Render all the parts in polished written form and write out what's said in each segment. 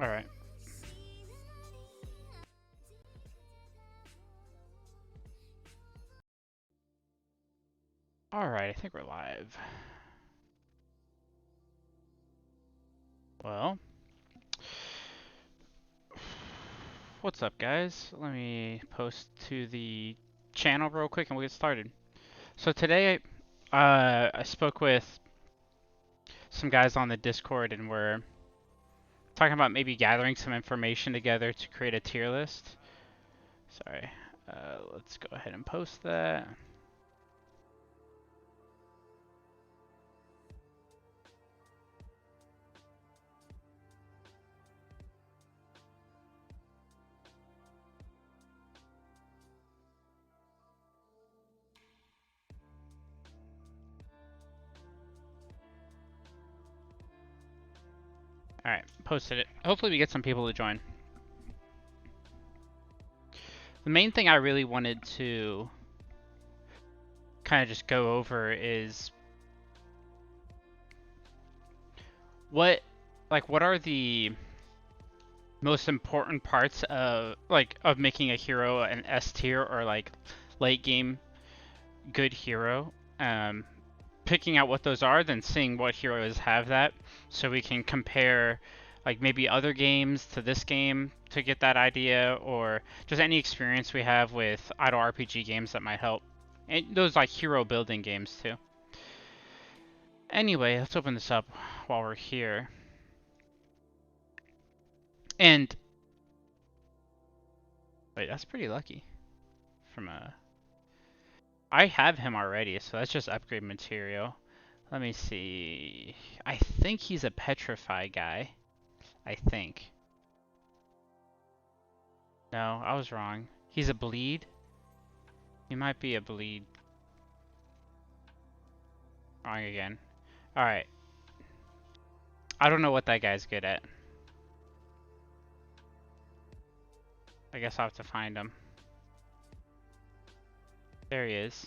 All right. All right, I think we're live. Well, what's up, guys? Let me post to the channel real quick and we'll get started. So today, I spoke with some guys on the Discord and we're talking about maybe gathering some information together to create a tier list. Sorry. Let's go ahead and post that. All right, posted it. Hopefully we get some people to join. The main thing I really wanted to kind of just go over is what what are the most important parts of making a hero an S tier or like late game good hero. Um, Picking out what those are, then seeing what heroes have that, so we can compare like maybe other games to this game to get that idea, or just any experience we have with idle RPG games that might help. And those like hero building games too. Anyway, let's open this up while we're here. And wait, that's pretty lucky from a I have him already, so that's just upgrade material. Let me see. I think he's a petrify guy. I think. No, I was wrong. He's a bleed. He might be a bleed. Wrong again. Alright. I don't know what that guy's good at. I guess I'll have to find him. There he is.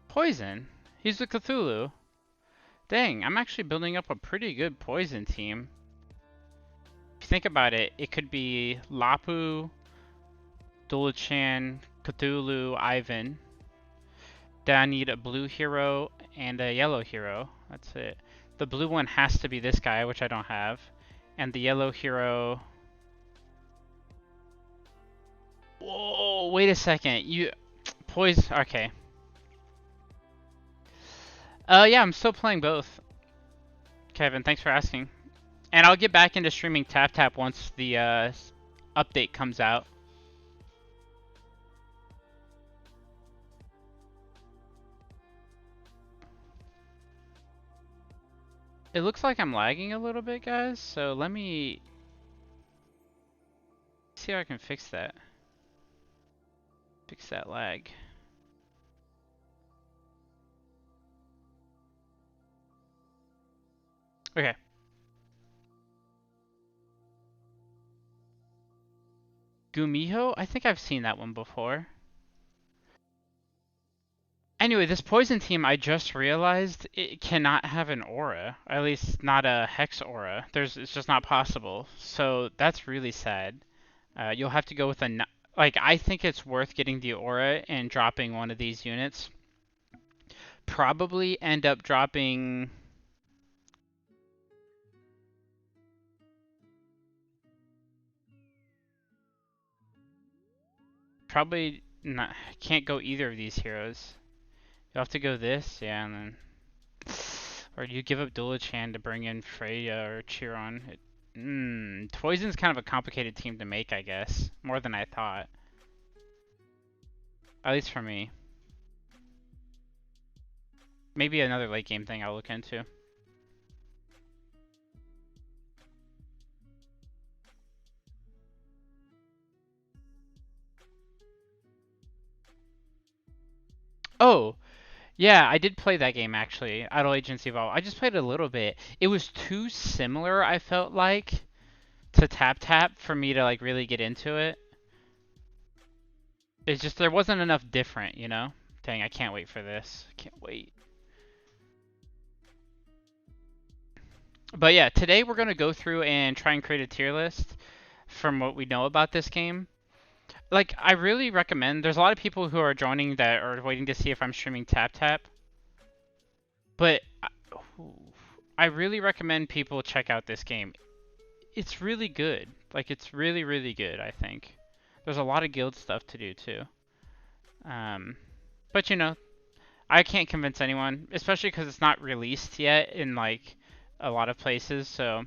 Poison? He's a Cthulhu. Dang, I'm actually building up a pretty good poison team. If you think about it, it could be Lapu, Dulchan, Cthulhu, Ivan. Then I need a blue hero and a yellow hero. That's it. The blue one has to be this guy, which I don't have. And the yellow hero... Whoa, wait a second. Okay. Yeah, I'm still playing both. Kevin, thanks for asking. And I'll get back into streaming Tap Tap once the update comes out. It looks like I'm lagging a little bit, guys, so let me see how I can fix that. Fix that lag. Okay. Gumiho? I think I've seen that one before. Anyway, this poison team, I just realized it cannot have an aura. At least not a hex aura. It's just not possible. So that's really sad. You'll have to go with like, I think it's worth getting the aura and dropping one of these units. Probably end up dropping... Probably not, can't go either of these heroes. You'll have to go this, yeah, and then... Or you give up Dulachan to bring in Freya or Chiron. Poison's kind of a complicated team to make, I guess. More than I thought. At least for me. Maybe another late game thing I'll look into. Oh! Yeah, I did play that game actually. Idle Agency Evolve. I just played a little bit. It was too similar, I felt like, to Tap Tap for me to like really get into it. It's just there wasn't enough different, you know? Dang, I can't wait for this. I can't wait. But yeah, today we're gonna go through and try and create a tier list from what we know about this game. Like, I really recommend. There's a lot of people who are joining that are waiting to see if I'm streaming Tap Tap, but I really recommend people check out this game. It's really good. Like, it's really, really good, I think. There's a lot of guild stuff to do too. Um, but you know, I can't convince anyone, especially because it's not released yet in like a lot of places. So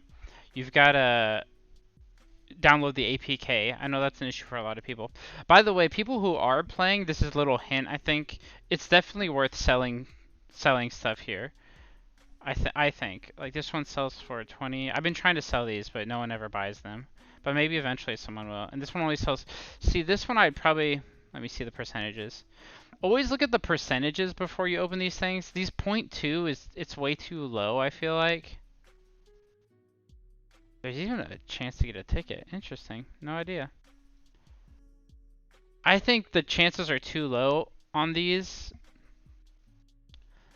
you've got to download the APK. I know that's an issue for a lot of people. By the way, people who are playing, this is a little hint. I think it's definitely worth selling stuff here. I think like this one sells for 20. I've been trying to sell these, but no one ever buys them. But maybe eventually someone will. And this one only sells. See, this one I'd probably let me see the percentages. Always look at the percentages before you open these things. These point 0.2 is it's way too low, I feel like. There's even a chance to get a ticket. Interesting. No idea. I think the chances are too low on these,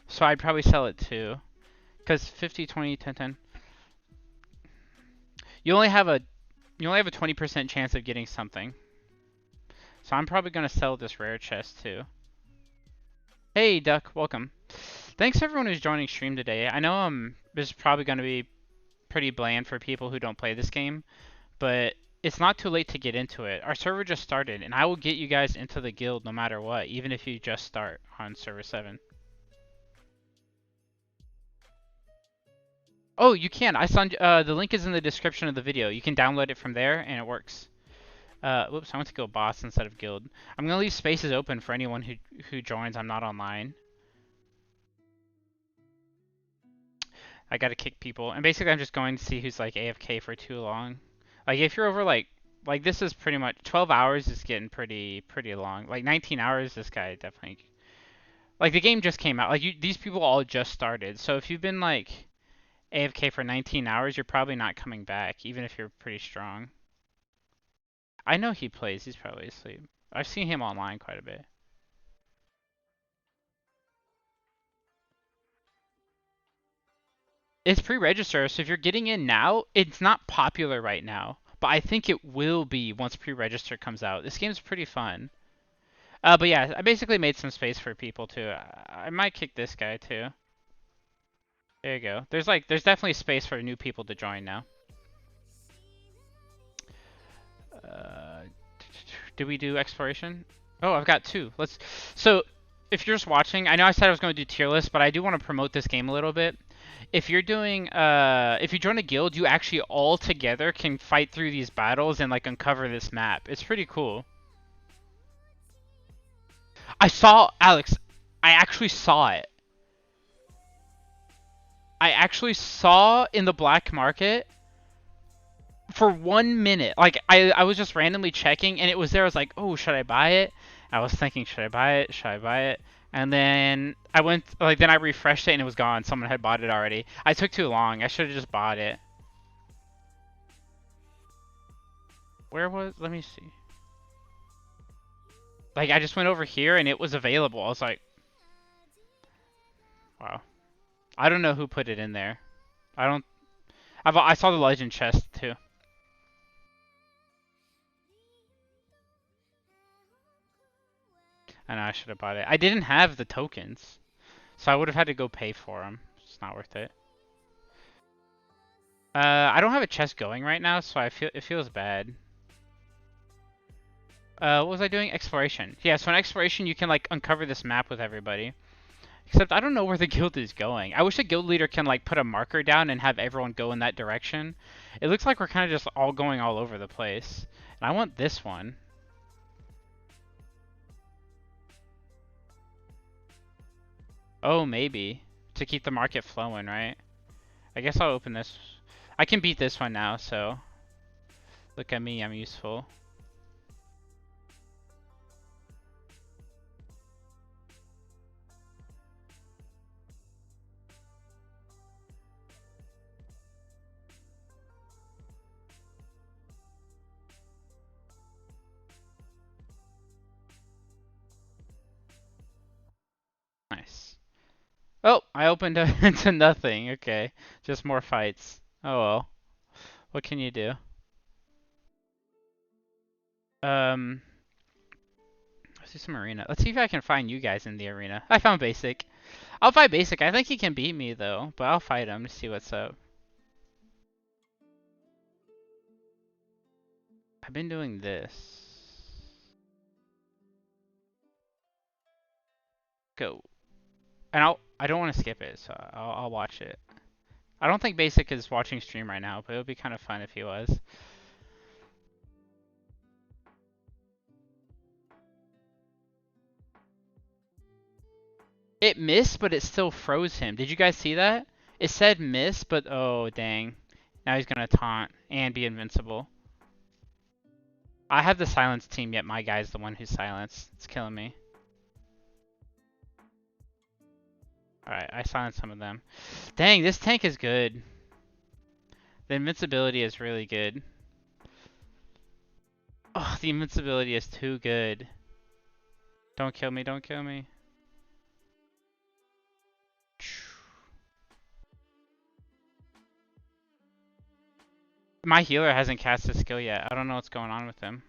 so I'd probably sell it too. Because 50, 20, 10, 10. You only have a 20% chance of getting something. So I'm probably gonna sell this rare chest too. Hey Duck, welcome. Thanks everyone who's joining stream today. I know this is probably gonna be pretty bland for people who don't play this game, but it's not too late to get into it. Our server just started, and I will get you guys into the guild no matter what, even if you just start on server 7. Oh, you can. I saw the link is in the description of the video. You can download it from there, and it works. Whoops, I want to go boss instead of guild. I'm gonna leave spaces open for anyone who joins. I'm not online. I gotta kick people, and basically I'm just going to see who's like AFK for too long. Like if you're over like this is pretty much 12 hours is getting pretty long. Like 19 hours, this guy definitely like the game just came out. Like these people all just started. So if you've been like AFK for 19 hours, you're probably not coming back, even if you're pretty strong. I know he plays. He's probably asleep. I've seen him online quite a bit. It's pre-register, so if you're getting in now, it's not popular right now, but I think it will be once pre-register comes out. This game's pretty fun. But yeah, I basically made some space for people too. I might kick this guy too. There you go. There's definitely space for new people to join now. Uh, did we do exploration? Oh, I've got 2. So if you're just watching, I know I said I was going to do tier list, but I do want to promote this game a little bit. If you're doing, if you join a guild, you actually all together can fight through these battles and like uncover this map. It's pretty cool. I saw, Alex, I actually saw it. I actually saw in the black market for 1 minute. Like I was just randomly checking and it was there. I was like, oh, should I buy it? I was thinking, should I buy it? Should I buy it? And then I went, like, then I refreshed it and it was gone. Someone had bought it already. I took too long. I should have just bought it. Where was, let me see. Like, I just went over here and it was available. I was like, wow. I don't know who put it in there. I don't, I saw the legend chest too. I know I should have bought it. I didn't have the tokens, so I would have had to go pay for them. It's not worth it. I don't have a chest going right now, so it feels bad. What was I doing? Exploration. Yeah, so in exploration you can like uncover this map with everybody. Except I don't know where the guild is going. I wish a guild leader can like put a marker down and have everyone go in that direction. It looks like we're kind of just all going all over the place. And I want this one. Oh, maybe. To keep the market flowing, right? I guess I'll open this. I can beat this one now, so look at me, I'm useful. Nice. Oh, I opened into nothing. Okay, just more fights. Oh well. What can you do? Um, let's do some arena. Let's see if I can find you guys in the arena. I found Basic. I'll fight Basic. I think he can beat me though, but I'll fight him to see what's up. I've been doing this. Go. And I don't want to skip it, so I'll watch it. I don't think Basic is watching stream right now, but it would be kind of fun if he was. It missed, but it still froze him. Did you guys see that? It said miss, but oh dang. Now he's gonna taunt and be invincible. I have the silence team, yet my guy's the one who's silenced. It's killing me. Alright, I silenced some of them. Dang, this tank is good. The invincibility is really good. Oh, the invincibility is too good. Don't kill me, don't kill me. My healer hasn't cast his skill yet. I don't know what's going on with him.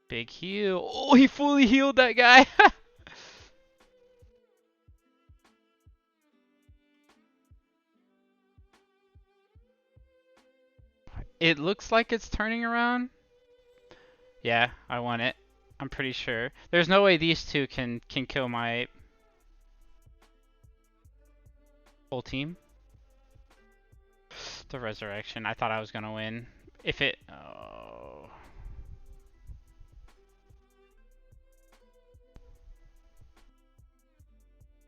Big heal. Oh, he fully healed that guy. It looks like it's turning around. Yeah, I won it. I'm pretty sure. There's no way these two can kill my whole team. The resurrection. I thought I was gonna win. If it. Oh.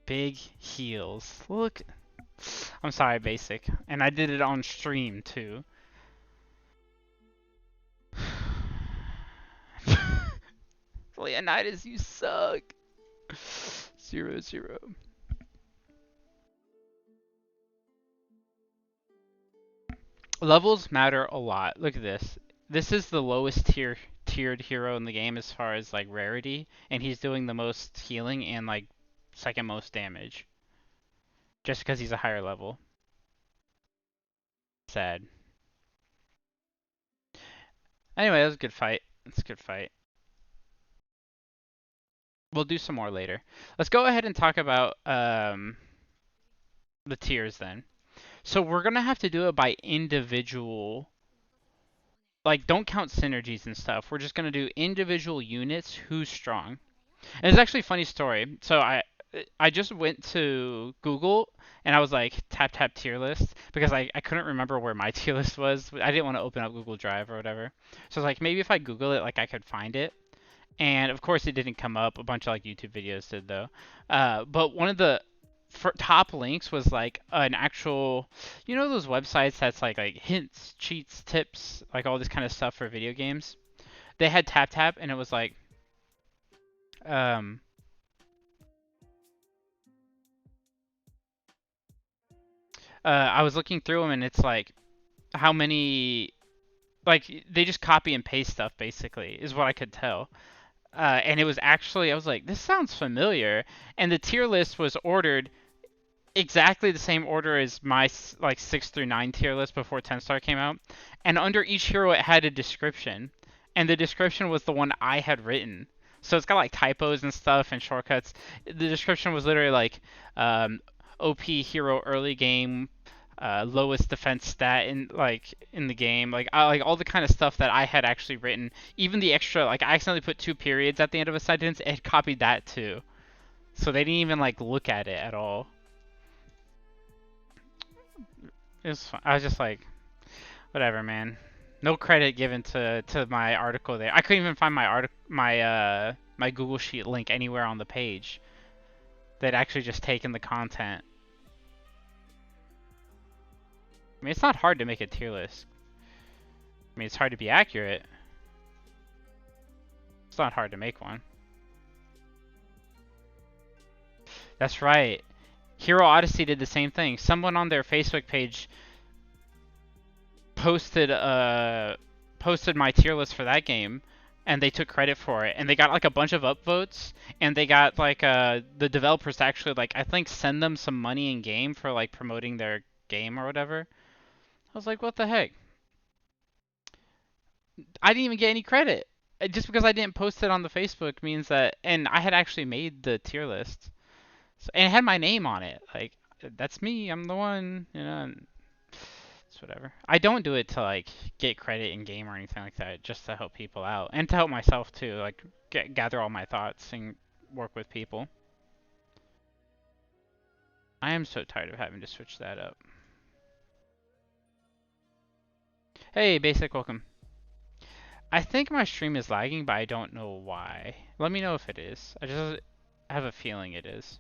Big heals. Look. I'm sorry, Basic. And I did it on stream too. Leonidas, you suck. 0-0. Levels matter a lot. Look at this. This is the lowest tiered hero in the game as far as like rarity, and he's doing the most healing and like second most damage. Just because he's a higher level. Sad. Anyway, that was a good fight. It's a good fight. We'll do some more later. Let's go ahead and talk about the tiers then. So we're gonna have to do it by individual. Like, don't count synergies and stuff. We're just gonna do individual units who's strong. And it's actually a funny story. So I just went to Google and I was like tap tier list because I couldn't remember where my tier list was. I didn't want to open up Google Drive or whatever. So I was like, maybe if I Google it, like I could find it. And of course it didn't come up. A bunch of like YouTube videos did though. But one of the top links was like an actual, you know those websites that's like hints, cheats, tips, like all this kind of stuff for video games. They had tap and it was like um I was looking through them and it's like how many, like they just copy and paste stuff basically is what I could tell. And it was actually, I was like, this sounds familiar. And the tier list was ordered exactly the same order as my like 6 through 9 tier list before 10 star came out. And under each hero it had a description. And the description was the one I had written. So it's got like typos and stuff and shortcuts. The description was literally like OP hero early game, lowest defense stat in the game, like all the kind of stuff that I had actually written. Even the extra, like I accidentally put 2 periods at the end of a sentence. It copied that too, so they didn't even like look at it at all. It was fun. I was just like, whatever, man. No credit given to my article there. I couldn't even find my Google Sheet link anywhere on the page. They'd actually just taken the content. I mean, it's not hard to make a tier list. I mean, it's hard to be accurate. It's not hard to make one. That's right. Hero Odyssey did the same thing. Someone on their Facebook page posted my tier list for that game, and they took credit for it, and they got like a bunch of upvotes, and they got like the developers to actually like I think send them some money in game for like promoting their game or whatever. I was like, what the heck? I didn't even get any credit. Just because I didn't post it on the Facebook means that, and I had actually made the tier list, so, and it had my name on it. Like, that's me. I'm the one. And it's whatever. I don't do it to like get credit in game or anything like that. Just to help people out and to help myself too. Like, gather all my thoughts and work with people. I am so tired of having to switch that up. Hey, Basic, welcome. I think my stream is lagging, but I don't know why. Let me know if it is. I just have a feeling it is.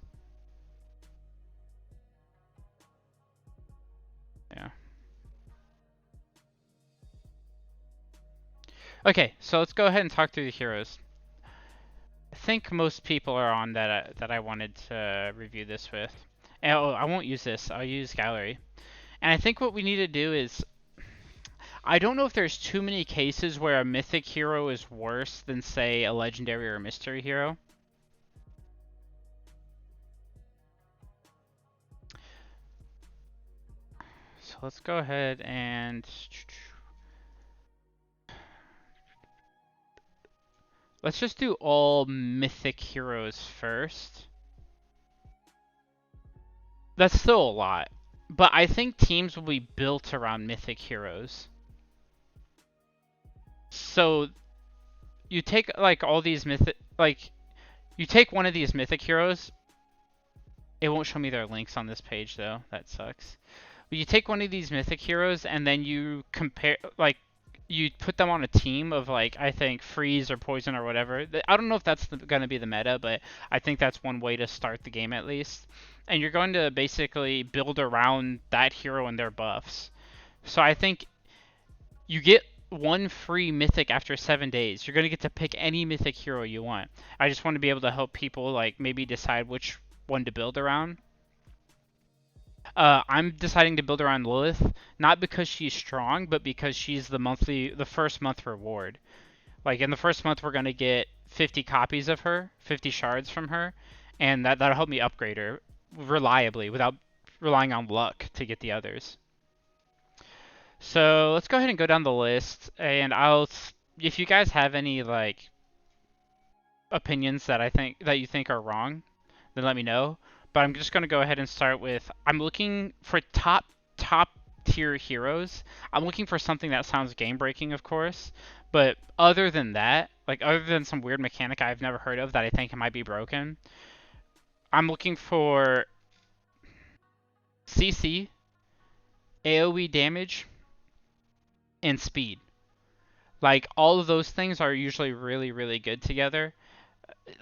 Yeah. Okay, so let's go ahead and talk through the heroes. I think most people are on that I wanted to review this with. And, oh, I won't use this. I'll use gallery. And I think what we need to do is, I don't know if there's too many cases where a mythic hero is worse than, say, a legendary or a mystery hero. So let's go ahead and let's just do all mythic heroes first. That's still a lot, but I think teams will be built around mythic heroes. So you take like all these mythic, like you take one of these mythic heroes. It won't show me their links on this page though. That sucks. But you take one of these mythic heroes and then you compare, like, you put them on a team of like I think freeze or poison or whatever. I don't know if that's going to be the meta, but I think that's one way to start the game at least. And you're going to basically build around that hero and their buffs. So I think you get one free mythic after 7 days. You're going to get to pick any mythic hero you want. I just want to be able to help people like maybe decide which one to build around. I'm deciding to build around Lilith, not because she's strong, but because she's the first month reward. Like in the first month, we're gonna get 50 copies of her, 50 shards from her, and that'll help me upgrade her reliably without relying on luck to get the others. So let's go ahead and go down the list, and if you guys have any like opinions that you think are wrong, then let me know. But I'm just going to go ahead and start with, I'm looking for top tier heroes. I'm looking for something that sounds game breaking, of course. But other than that, like other than some weird mechanic I've never heard of that I think might be broken, I'm looking for CC, AoE damage, and speed. Like all of those things are usually really, really good together.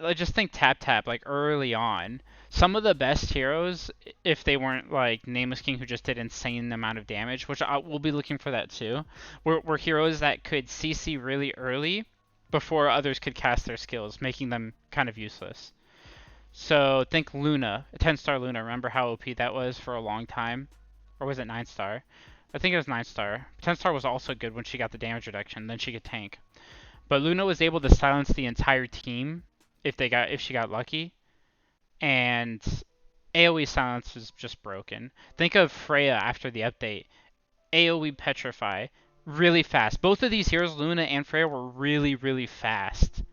I just think tap like early on. Some of the best heroes, if they weren't like Nameless King who just did insane amount of damage, which we'll be looking for that too, were heroes that could CC really early before others could cast their skills, making them kind of useless. So think Luna, 10-star Luna. Remember how OP that was for a long time? Or was it 9-star? I think it was 9-star. 10-star was also good when she got the damage reduction, then she could tank. But Luna was able to silence the entire team if she got lucky, and AoE silence was just broken. Think of Freya after the update. AoE petrify, really fast. Both of these heroes, Luna and Freya, were really, really fast.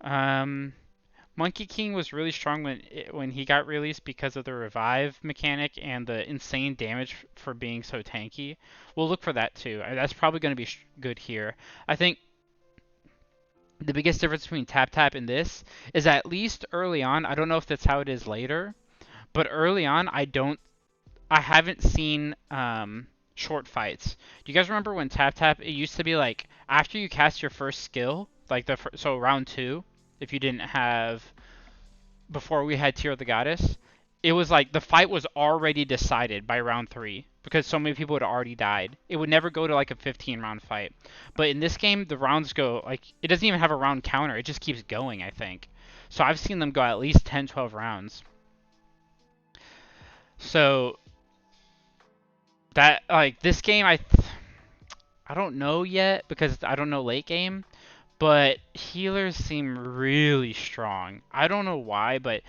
Monkey King was really strong when he got released because of the revive mechanic and the insane damage for being so tanky. We'll look for that too. That's probably going to be good here. I think the biggest difference between tap and this is at least early on, I don't know if that's how it is later, but early on I haven't seen short fights. Do you guys remember when tap it used to be like after you cast your first skill, like so round 2, if you didn't have before we had Tear of the Goddess, it was like the fight was already decided by round 3 because so many people had already died. It would never go to like a 15-round fight. But in this game, the rounds go like it doesn't even have a round counter. It just keeps going, I think. So I've seen them go at least 10, 12 rounds. So that like this game I don't know yet because I don't know late game. but healers seem really strong. I don't know why, but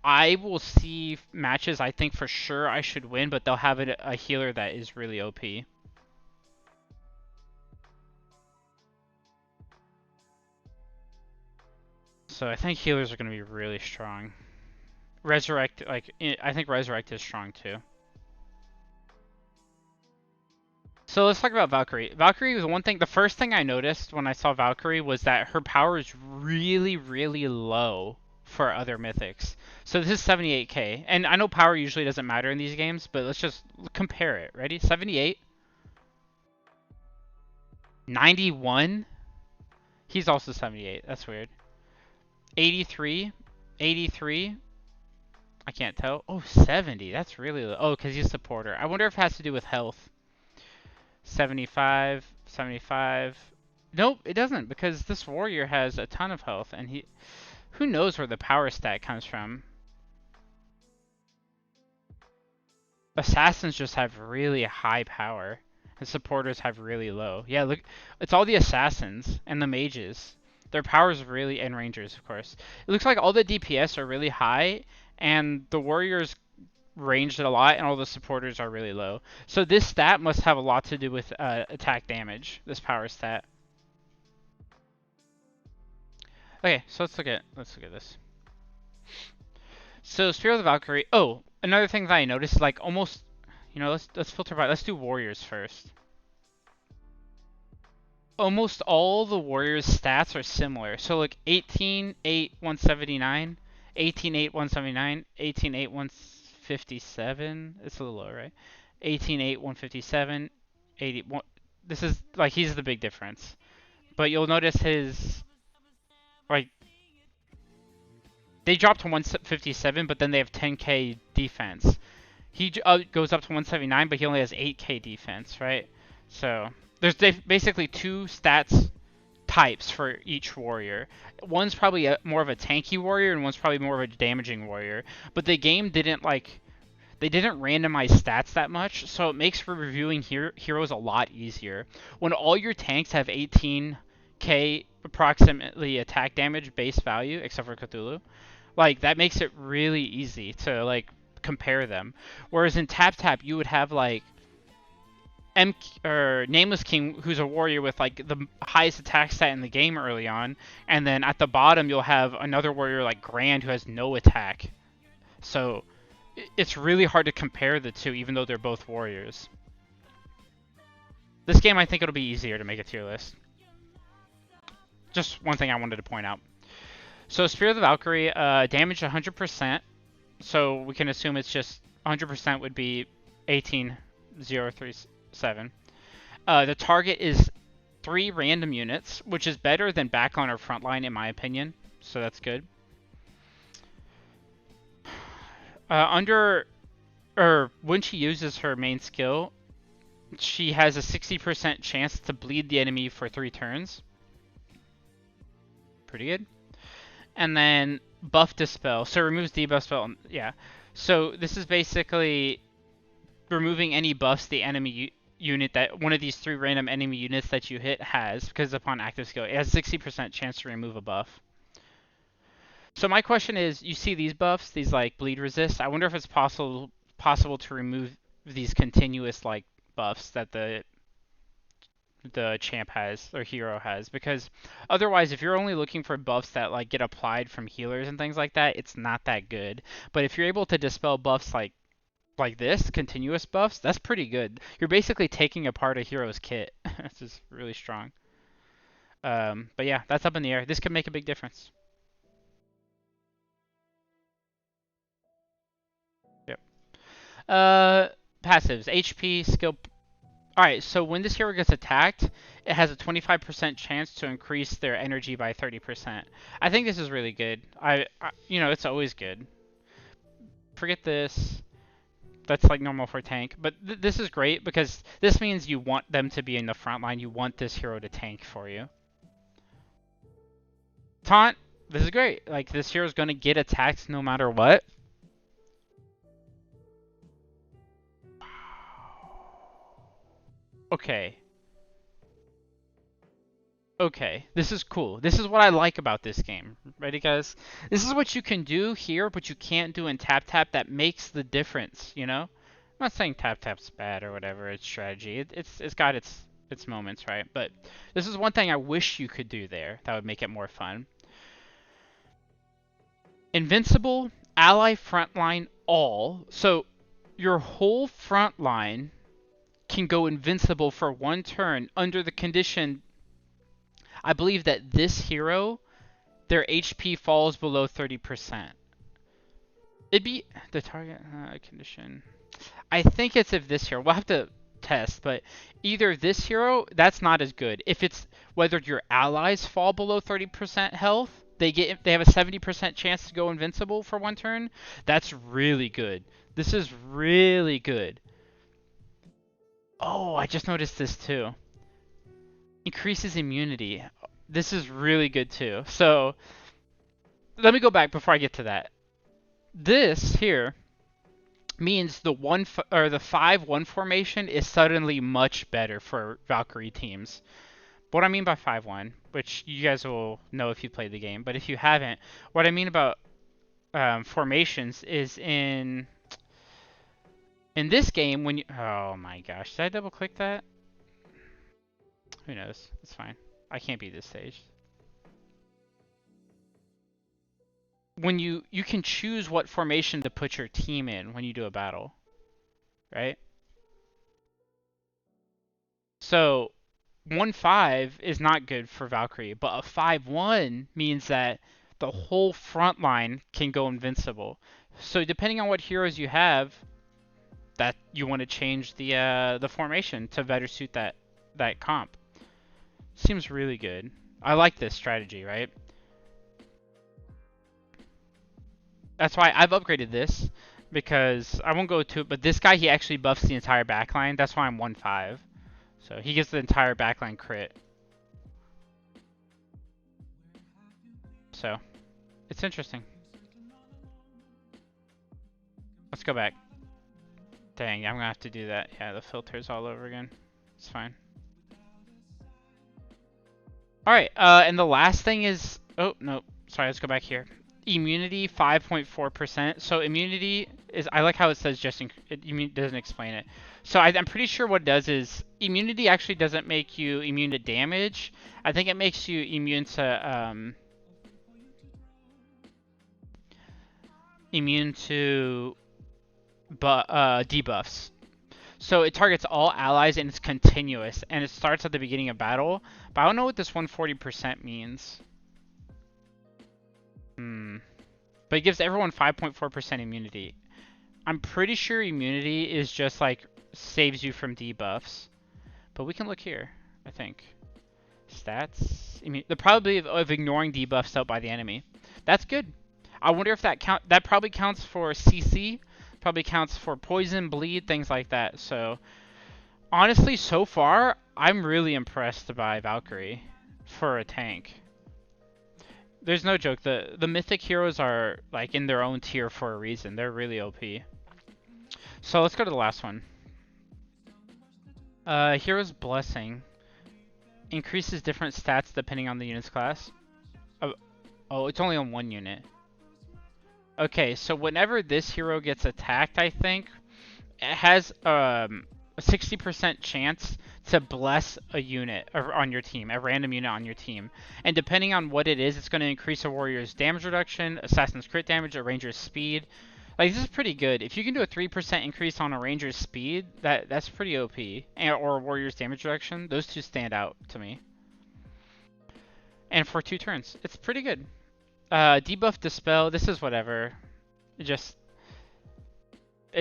I will see matches I think for sure I should win, but they'll have a healer that is really OP. So I think healers are going to be really strong. Resurrect, like, I think Resurrect is strong too. So let's talk about Valkyrie. Valkyrie was one thing, the first thing I noticed when I saw Valkyrie was that her power is really, really low for other mythics. So this is 78k. And I know power usually doesn't matter in these games, but let's just compare it. Ready? 78? 91? He's also 78. That's weird. 83? 83? I can't tell. Oh, 70. That's really low. Oh, because he's a supporter. I wonder if it has to do with health. 75, 75. Nope, it doesn't, because this warrior has a ton of health, and who knows where the power stat comes from. Assassins just have really high power, and supporters have really low. Yeah, look, it's all the assassins and the mages. Their powers really, and rangers, of course. It looks like all the DPS are really high, and the warriors ranged a lot, and all the supporters are really low. So this stat must have a lot to do with attack damage, this power stat. Okay, so let's look at this. So Spear of the Valkyrie. Oh, another thing that I noticed, like almost, let's filter by. Let's do warriors first. Almost all the warriors' stats are similar. So like 18, 8, 179, 18, 8, 179, 18, 8, 157. It's a little low, right? 18, 8, 157, 81. This is like he's the big difference. But you'll notice his like they drop to 157, but then they have 10k defense. He goes up to 179, but he only has 8k defense, right? So there's basically two stats types for each warrior. One's probably more of a tanky warrior, and one's probably more of a damaging warrior. But the game didn't they didn't randomize stats that much, so it makes for reviewing heroes a lot easier. When all your tanks have 18k approximately attack damage base value, except for Cthulhu, like that makes it really easy to like compare them. Whereas in Tap Tap, you would have like Nameless King, who's a warrior with like the highest attack stat in the game early on, and then at the bottom you'll have another warrior like Grand who has no attack. So it's really hard to compare the two, even though they're both warriors. This game, I think it'll be easier to make a tier list. Just one thing I wanted to point out. So Spear of the Valkyrie, damage 100%. So we can assume it's just 100% would be 18037. The target is 3 random units, which is better than backline or frontline in my opinion. So that's good. When she uses her main skill, she has a 60% chance to bleed the enemy for 3 turns. Pretty good. And then buff dispel, so removes debuff spell. Yeah, so this is basically removing any buffs the enemy unit that one of these 3 random enemy units that you hit has, because upon active skill it has 60% chance to remove a buff. So my question is, you see these buffs, these like bleed resist. I wonder if it's possible to remove these continuous like buffs that the champ has or hero has, because otherwise if you're only looking for buffs that like get applied from healers and things like that, it's not that good. But if you're able to dispel buffs like this, continuous buffs, that's pretty good. You're basically taking apart a hero's kit. This is really strong. But yeah, that's up in the air. This could make a big difference. Yep. Passives, HP, skill. Alright, so when this hero gets attacked, it has a 25% chance to increase their energy by 30%. I think this is really good. It's always good. Forget this. That's like normal for tank. But this is great because this means you want them to be in the front line. You want this hero to tank for you. Taunt, this is great. Like, this hero's going to get attacked no matter what. Okay. okay, this is cool. This is what I like about this game. Ready, guys? This is what you can do here, but you can't do in Tap Tap that makes the difference, you know? I'm not saying Tap Tap's bad or whatever, it's strategy. It's got its moments, right? But this is one thing I wish you could do there that would make it more fun. Invincible, ally frontline all. So your whole front line can go invincible for one turn under the condition, I believe, that this hero, their HP falls below 30%. It'd be the target condition. I think it's if this hero, we'll have to test, but either this hero, that's not as good. If it's whether your allies fall below 30% health, they have a 70% chance to go invincible for one turn. That's really good. This is really good. Oh, I just noticed this too. Increases immunity. This is really good too. So let me go back before I get to that. This here means the 5-1 formation is suddenly much better for Valkyrie teams. What I mean by 5-1, which you guys will know if you played the game, but if you haven't, what I mean about formations is in this game when you, oh my gosh, did I double click that? Who knows? It's fine. I can't beat this stage. When you can choose what formation to put your team in when you do a battle, right? So 1-5 is not good for Valkyrie, but a 5-1 means that the whole front line can go invincible. So depending on what heroes you have, that you want to change the formation to better suit that comp. Seems really good. I like this strategy, right? That's why I've upgraded this, because I won't go to it, but this guy, he actually buffs the entire backline. That's why I'm 1-5. So he gets the entire backline crit. So it's interesting. Let's go back. Dang, I'm gonna have to do that. Yeah, the filters all over again. It's fine. Alright, and the last thing is... Oh, no. Sorry, let's go back here. Immunity, 5.4%. So immunity is... I like how it says just... It doesn't explain it. So I'm pretty sure what it does is... Immunity actually doesn't make you immune to damage. I think it makes you immune to... immune to... debuffs. So it targets all allies and it's continuous, and it starts at the beginning of battle. But I don't know what this 140% means. But it gives everyone 5.4% immunity. I'm pretty sure immunity is just like saves you from debuffs. But we can look here, I think. Stats. The probability of ignoring debuffs dealt by the enemy. That's good. I wonder if that probably counts for CC. Probably counts for poison, bleed, things like that. So, honestly, so far, I'm really impressed by Valkyrie for a tank. There's no joke. The Mythic heroes are like in their own tier for a reason. They're really OP. So let's go to the last one. Hero's Blessing increases different stats depending on the unit's class. Oh, it's only on one unit. Okay, so whenever this hero gets attacked, I think, it has a 60% chance to bless a unit on your team, a random unit on your team. And depending on what it is, it's going to increase a warrior's damage reduction, assassin's crit damage, a ranger's speed. Like, this is pretty good. If you can do a 3% increase on a ranger's speed, that's pretty OP. Or a warrior's damage reduction, those two stand out to me. And for 2 turns, it's pretty good. Debuff Dispel, this is whatever. It's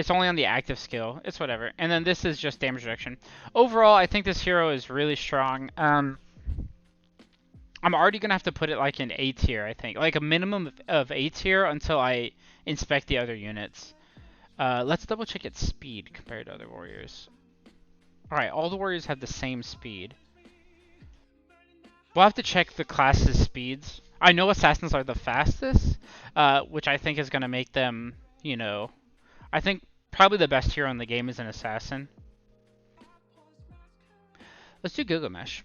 only on the active skill. It's whatever. And then this is just damage reduction. Overall, I think this hero is really strong. I'm already going to have to put it like in A tier, I think. Like a minimum of A tier until I inspect the other units. Let's double check its speed compared to other warriors. Alright, all the warriors have the same speed. We'll have to check the class's speeds. I know assassins are the fastest, which I think is going to make them, you know... I think probably the best hero in the game is an assassin. Let's do Gilgamesh.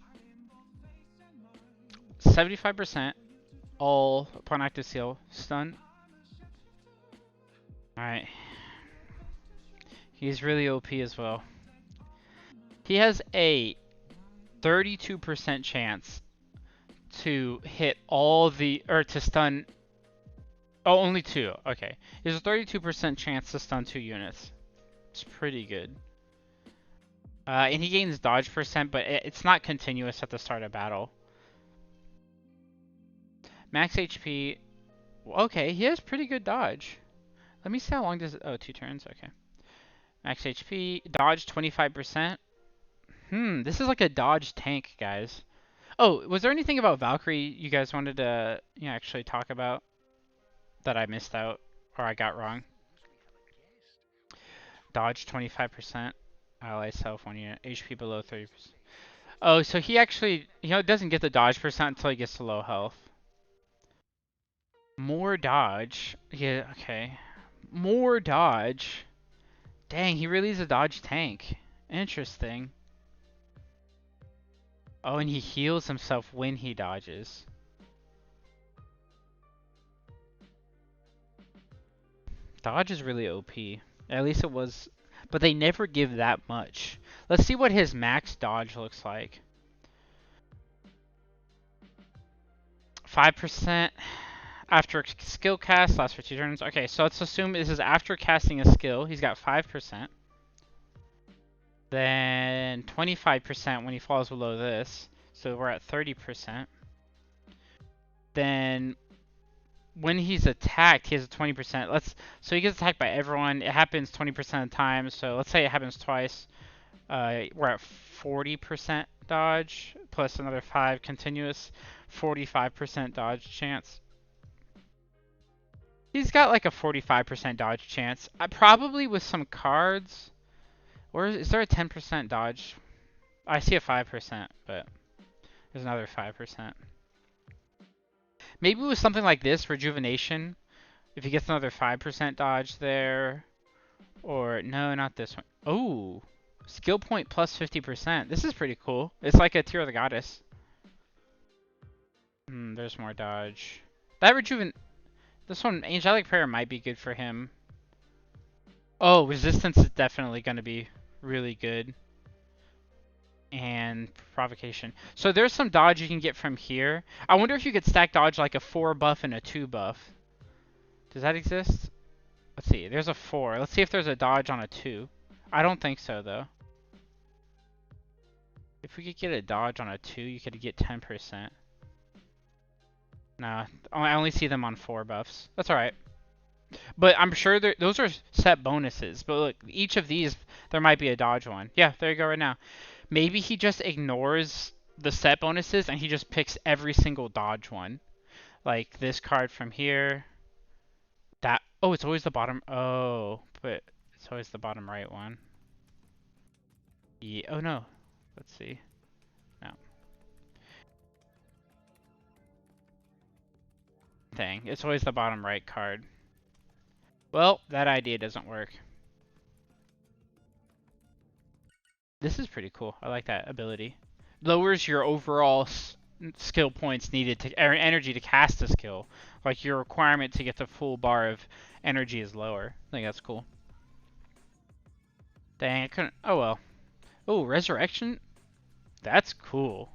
75% all upon active skill stun. Alright. He's really OP as well. He has a 32% chance to hit all the, or to stun. Oh, only 2. Okay. There's a 32% chance to stun 2 units. It's pretty good. And he gains dodge percent, but it's not continuous at the start of battle. Max HP. Okay, he has pretty good dodge. Let me see how long does it. Oh, 2 turns. Okay. Max HP. Dodge 25%. This is like a dodge tank, guys. Oh, was there anything about Valkyrie you guys wanted to actually talk about that I missed out or I got wrong? Dodge 25%. Ally self 1 unit. HP below 30%. Oh, so he actually, doesn't get the dodge percent until he gets to low health. More dodge. Yeah, okay. More dodge. Dang, he really is a dodge tank. Interesting. Oh, and he heals himself when he dodges. Dodge is really OP. At least it was, but they never give that much. Let's see what his max dodge looks like. 5% after skill cast, lasts for 2 turns. Okay, so let's assume this is after casting a skill. He's got 5%. Then 25% when he falls below this. So we're at 30%. Then when he's attacked, he has a 20%. So he gets attacked by everyone. It happens 20% of the time. So let's say it happens twice. We're at 40% dodge plus another 5 continuous, 45% dodge chance. He's got like a 45% dodge chance. Probably with some cards. Or is there a 10% dodge? I see a 5%, but there's another 5%. Maybe with something like this, Rejuvenation, if he gets another 5% dodge there. Or, no, not this one. Oh, skill point plus 50%. This is pretty cool. It's like a Tear of the Goddess. There's more dodge. This one, Angelic Prayer might be good for him. Oh, Resistance is definitely going to be really good. And Provocation. So there's some dodge you can get from here. I wonder if you could stack dodge like a 4 buff and a 2 buff. Does that exist? Let's see. There's a 4. Let's see if there's a dodge on a 2. I don't think so, though. If we could get a dodge on a 2, you could get 10%. Nah, I only see them on 4 buffs. That's alright. But I'm sure those are set bonuses. But look, each of these, there might be a dodge one. Yeah, there you go right now. Maybe he just ignores the set bonuses and he just picks every single dodge one. Like this card from here. Oh, it's always the bottom. Oh, but it's always the bottom right one. Yeah, oh no. Let's see. No. Dang, it's always the bottom right card. Well, that idea doesn't work. This is pretty cool. I like that ability. Lowers your overall skill points needed to, or energy to cast a skill. Like your requirement to get the full bar of energy is lower. I think that's cool. Dang, I couldn't. Oh well. Oh, Resurrection? That's cool.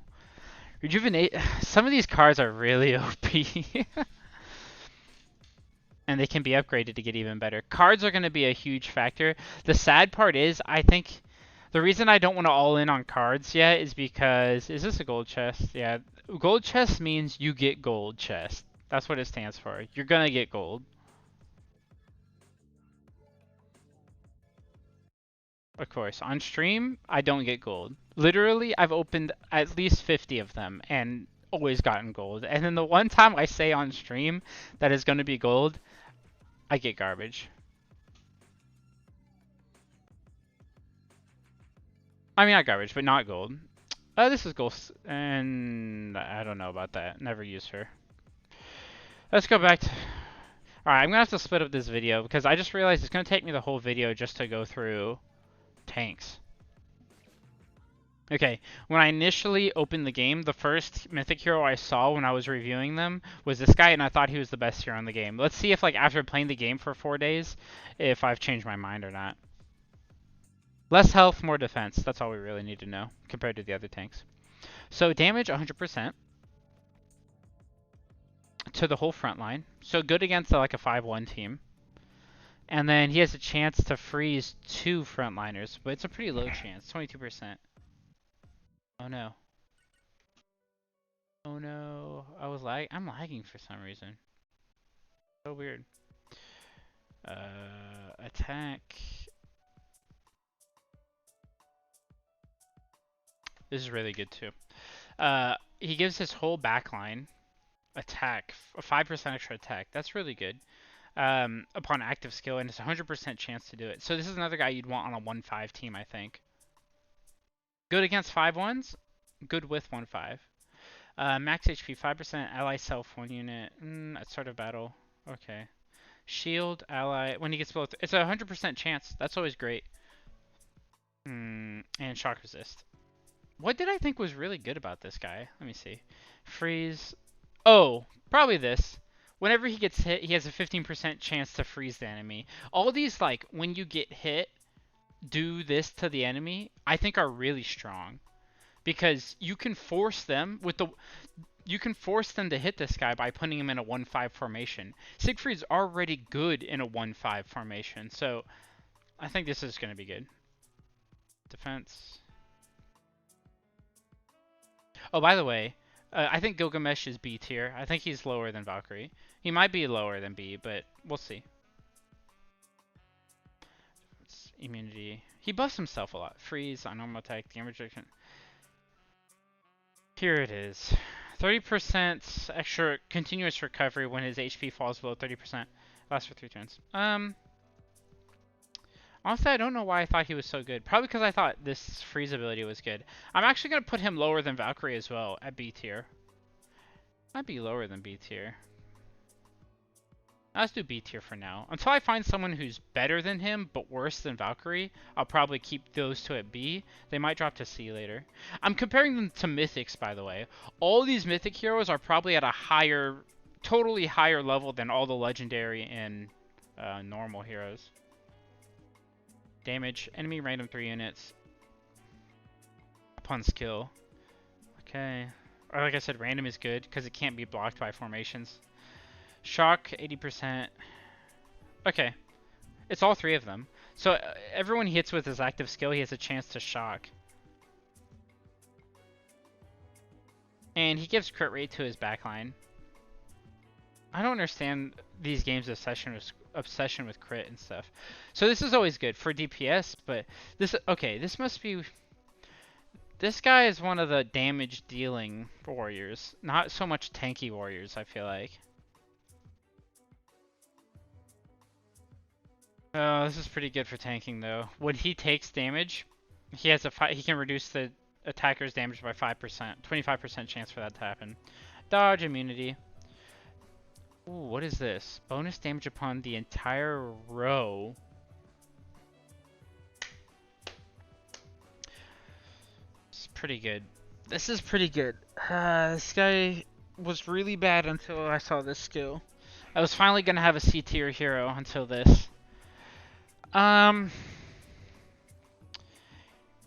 Rejuvenate. Some of these cards are really OP. And they can be upgraded to get even better. Cards are going to be a huge factor. The sad part is, I think, the reason I don't want to all in on cards yet is because, is this a gold chest? Yeah, gold chest means you get gold chest. That's what it stands for. You're going to get gold. Of course, on stream, I don't get gold. Literally, I've opened at least 50 of them and always gotten gold. And then the one time I say on stream that is going to be gold, I get garbage. I mean, not garbage, but not gold. This is gold, and I don't know about that. Never used her. Let's go back to... Alright, I'm going to have to split up this video, because I just realized it's going to take me the whole video just to go through tanks. Okay, when I initially opened the game, the first Mythic hero I saw when I was reviewing them was this guy, and I thought he was the best hero in the game. Let's see if, like, after playing the game for 4 days, if I've changed my mind or not. Less health, more defense. That's all we really need to know compared to the other tanks. So damage 100% to the whole front line. So good against like a 5-1 team. And then he has a chance to freeze 2 frontliners, but it's a pretty low chance, 22%. Oh no. Oh no. I'm lagging for some reason. So weird. Attack. This is really good too. He gives his whole backline attack, a 5% extra attack. That's really good. Upon active skill, and it's a 100% chance to do it. So this is another guy you'd want on a 1-5 team, I think. Good against 5-1s, good with 1-5. Max HP, 5% ally self 1 unit. At start of battle. Okay. Shield, ally, when he gets below, it's a 100% chance. That's always great. And shock resist. What did I think was really good about this guy? Let me see. Freeze. Oh, probably this. Whenever he gets hit, he has a 15% chance to freeze the enemy. All these, like, when you get hit, do this to the enemy, I think are really strong. Because you can force them to hit this guy by putting him in a 1-5 formation. Siegfried's already good in a 1-5 formation, so I think this is going to be good. Defense. Oh, by the way, I think Gilgamesh is B tier. I think he's lower than Valkyrie. He might be lower than B, but we'll see. It's immunity. He buffs himself a lot. Freeze, on normal attack, damage reduction. Here it is. 30% extra continuous recovery when his HP falls below 30%. Lasts for 3 turns. Honestly, I don't know why I thought he was so good. Probably because I thought this freeze ability was good. I'm actually going to put him lower than Valkyrie as well, at B tier. Might be lower than B tier. Let's do B tier for now. Until I find someone who's better than him, but worse than Valkyrie, I'll probably keep those two at B. They might drop to C later. I'm comparing them to Mythics, by the way. All these Mythic heroes are probably at a higher, totally higher level than all the Legendary and normal heroes. Damage, enemy random 3 units upon skill. Okay. Or like I said, random is good because it can't be blocked by formations. Shock, 80%. Okay. It's all 3 of them. So everyone he hits with his active skill, he has a chance to shock. And he gives crit rate to his backline. I don't understand these games' obsession with crit and stuff. So this is always good for DPS, but this must be... This guy is one of the damage dealing warriors, not so much tanky warriors, I feel like. Oh, this is pretty good for tanking though. When he takes damage, he can reduce the attacker's damage by 5%, 25% chance for that to happen. Dodge immunity. Ooh, what is this? Bonus damage upon the entire row. It's pretty good. This is pretty good. This guy was really bad until I saw this skill. I was finally gonna have a C tier hero until this.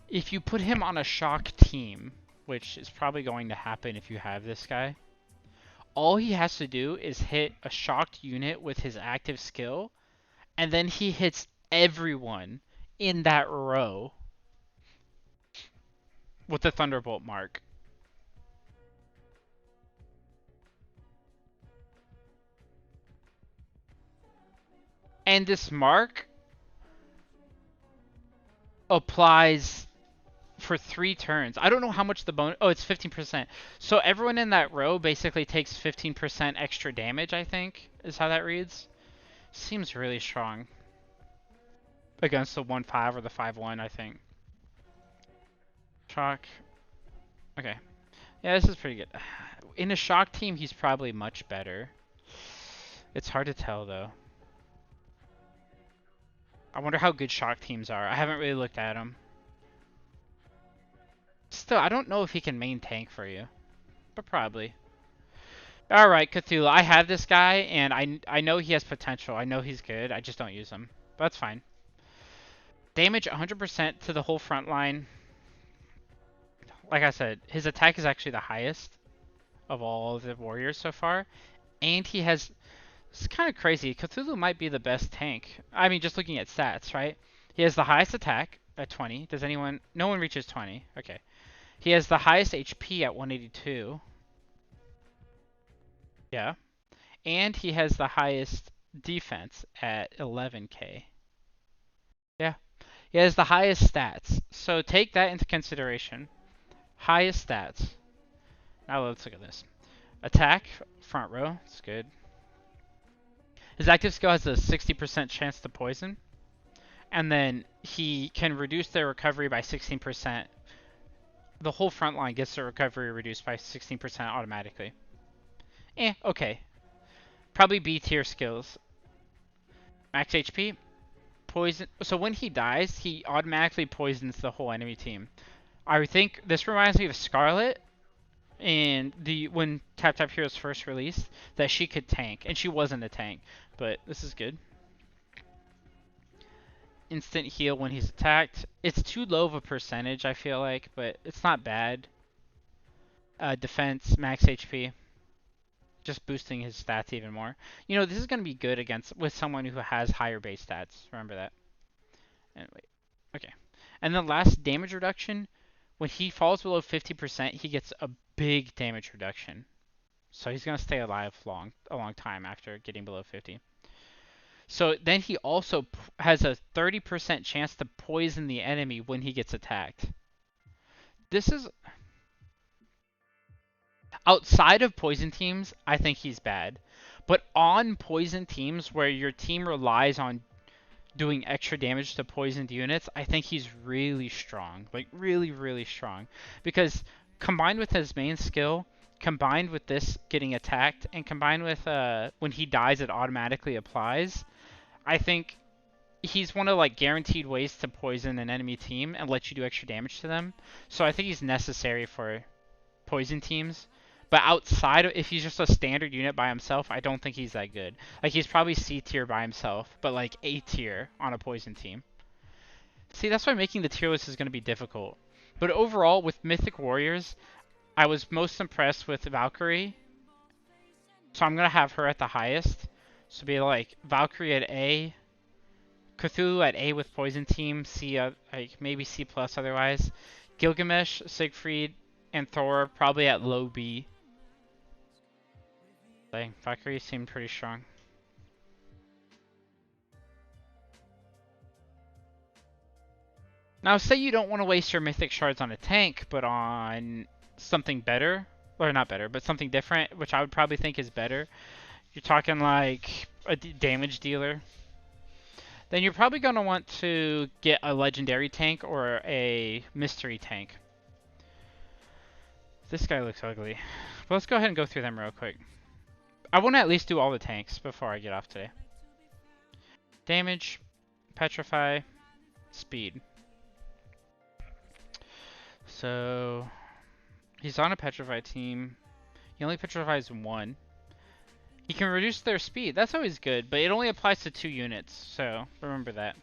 If you put him on a shock team, which is probably going to happen if you have this guy, all he has to do is hit a shocked unit with his active skill, and then he hits everyone in that row with the Thunderbolt mark. And this mark applies for 3 turns. I don't know how much the bonus... Oh, it's 15%. So everyone in that row basically takes 15% extra damage, I think, is how that reads. Seems really strong. Against the 1-5 or the 5-1, I think. Shock. Okay. Yeah, this is pretty good. In a shock team, he's probably much better. It's hard to tell, though. I wonder how good shock teams are. I haven't really looked at them. Still, I don't know if he can main tank for you, but probably. All right, Cthulhu. I have this guy, and I know he has potential. I know he's good. I just don't use him. But that's fine. Damage 100% to the whole front line. Like I said, his attack is actually the highest of all of the warriors so far, and he has. It's kind of crazy. Cthulhu might be the best tank. I mean, just looking at stats, right? He has the highest attack at 20. Does anyone? No one reaches 20. Okay. He has the highest HP at 182. Yeah. And he has the highest defense at 11k. Yeah. He has the highest stats. So take that into consideration. Highest stats. Now let's look at this. Attack, front row. It's good. His active skill has a 60% chance to poison. And then he can reduce their recovery by 16%. The whole front line gets their recovery reduced by 16% automatically. Okay. Probably B tier skills. Max HP, poison. So when he dies, he automatically poisons the whole enemy team. I think this reminds me of Scarlet and when Tap Tap Heroes first released, that she could tank, and she wasn't a tank, but this is good. Instant heal when he's attacked. It's too low of a percentage, I feel like, but it's not bad. Defense, max HP. Just boosting his stats even more. You know, this is going to be good with someone who has higher base stats. Remember that. Anyway, okay. And then last, damage reduction. When he falls below 50%, he gets a big damage reduction. So he's going to stay alive a long time after getting below 50. So then he also has a 30% chance to poison the enemy when he gets attacked. This is... Outside of poison teams, I think he's bad. But on poison teams where your team relies on doing extra damage to poisoned units, I think he's really strong. Like, really, really strong. Because combined with his main skill, combined with this getting attacked, and combined with when he dies it automatically applies, I think he's one of like guaranteed ways to poison an enemy team and let you do extra damage to them. So I think he's necessary for poison teams. But outside of, if he's just a standard unit by himself, I don't think he's that good. Like, he's probably C tier by himself, but like A tier on a poison team. See, that's why making the tier list is going to be difficult. But overall, with Mythic Warriors, I was most impressed with Valkyrie. So I'm going to have her at the highest. So be like Valkyrie at A, Cthulhu at A with poison team, C, like maybe C plus otherwise. Gilgamesh, Siegfried, and Thor probably at low B. Dang, Valkyrie seemed pretty strong. Now, say you don't want to waste your mythic shards on a tank, but on something better, or not better, but something different, which I would probably think is better. You're talking like a damage dealer. Then you're probably going to want to get a legendary tank or a mystery tank. This guy looks ugly. But let's go ahead and go through them real quick. I want to at least do all the tanks before I get off today. Damage, Petrify, Speed. So, he's on a Petrify team. He only petrifies one. He can reduce their speed. That's always good, but it only applies to 2 units, so remember that.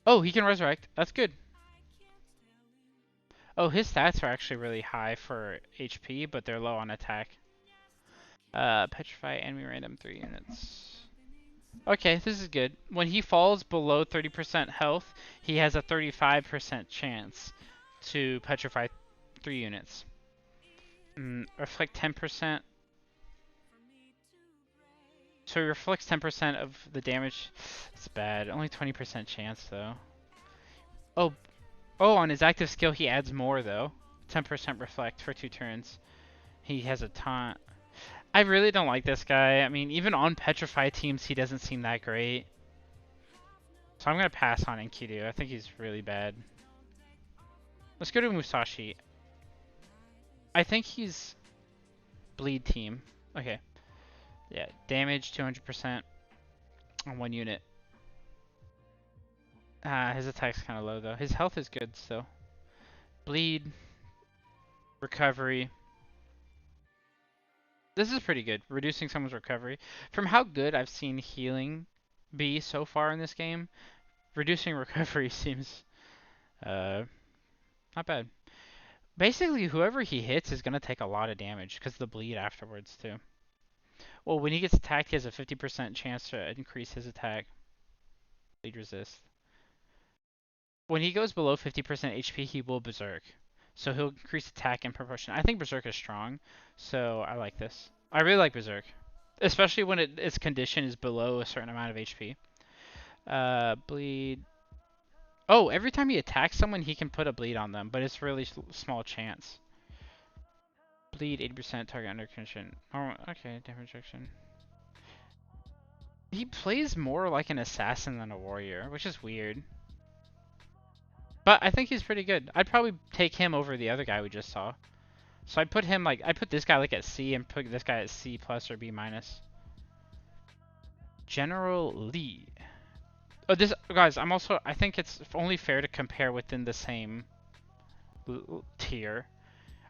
Oh, he can resurrect. That's good. Oh, his stats are actually really high for HP, but they're low on attack. Petrify enemy random 3 units. Okay, this is good. When he falls below 30% health, he has a 35% chance to petrify 3 units. Reflect 10%. So he reflects 10% of the damage. It's bad. Only 20% chance though. Oh, on his active skill he adds more though. 10% reflect for 2 turns. He has a taunt. I really don't like this guy. I mean, even on Petrify teams, he doesn't seem that great. So I'm going to pass on Enkidu. I think he's really bad. Let's go to Musashi. I think he's bleed team. Okay. Yeah, damage 200% on 1 unit. His attack's kind of low though. His health is good still. Bleed, recovery. This is pretty good, reducing someone's recovery. From how good I've seen healing be so far in this game, reducing recovery seems uh not bad. Basically, whoever he hits is gonna take a lot of damage because of the bleed afterwards too. Well, when he gets attacked, he has a 50% chance to increase his attack. Bleed resist. When he goes below 50% HP, he will berserk. So he'll increase attack in proportion. I think berserk is strong, so I like this. I really like berserk, especially when its condition is below a certain amount of HP. Bleed. Oh, every time he attacks someone, he can put a bleed on them, but it's really small chance. Bleed 80% target under condition. Oh, okay, damage reduction. He plays more like an assassin than a warrior, which is weird. But I think he's pretty good. I'd probably take him over the other guy we just saw. So I'd put him like, I'd put this guy like at C and put this guy at C plus or B minus. General Lee. Oh, this, guys, I think it's only fair to compare within the same tier.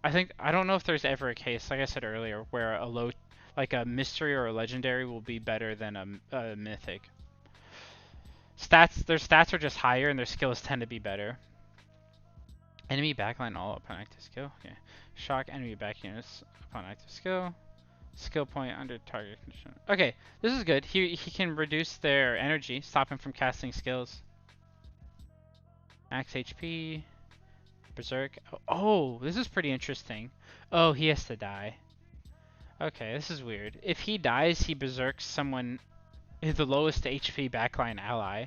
I don't know if there's ever a case, like I said earlier, where a low, like a mystery or a legendary will be better than a mythic. Their stats are just higher and their skills tend to be better. Enemy backline all upon active skill. Okay. Shock enemy back units upon active skill. Skill point under target condition. Okay, this is good. He can reduce their energy, stop him from casting skills. Max HP. Berserk. Oh, this is pretty interesting. Oh, he has to die. Okay, this is weird. If he dies, he berserks someone, the lowest HP backline ally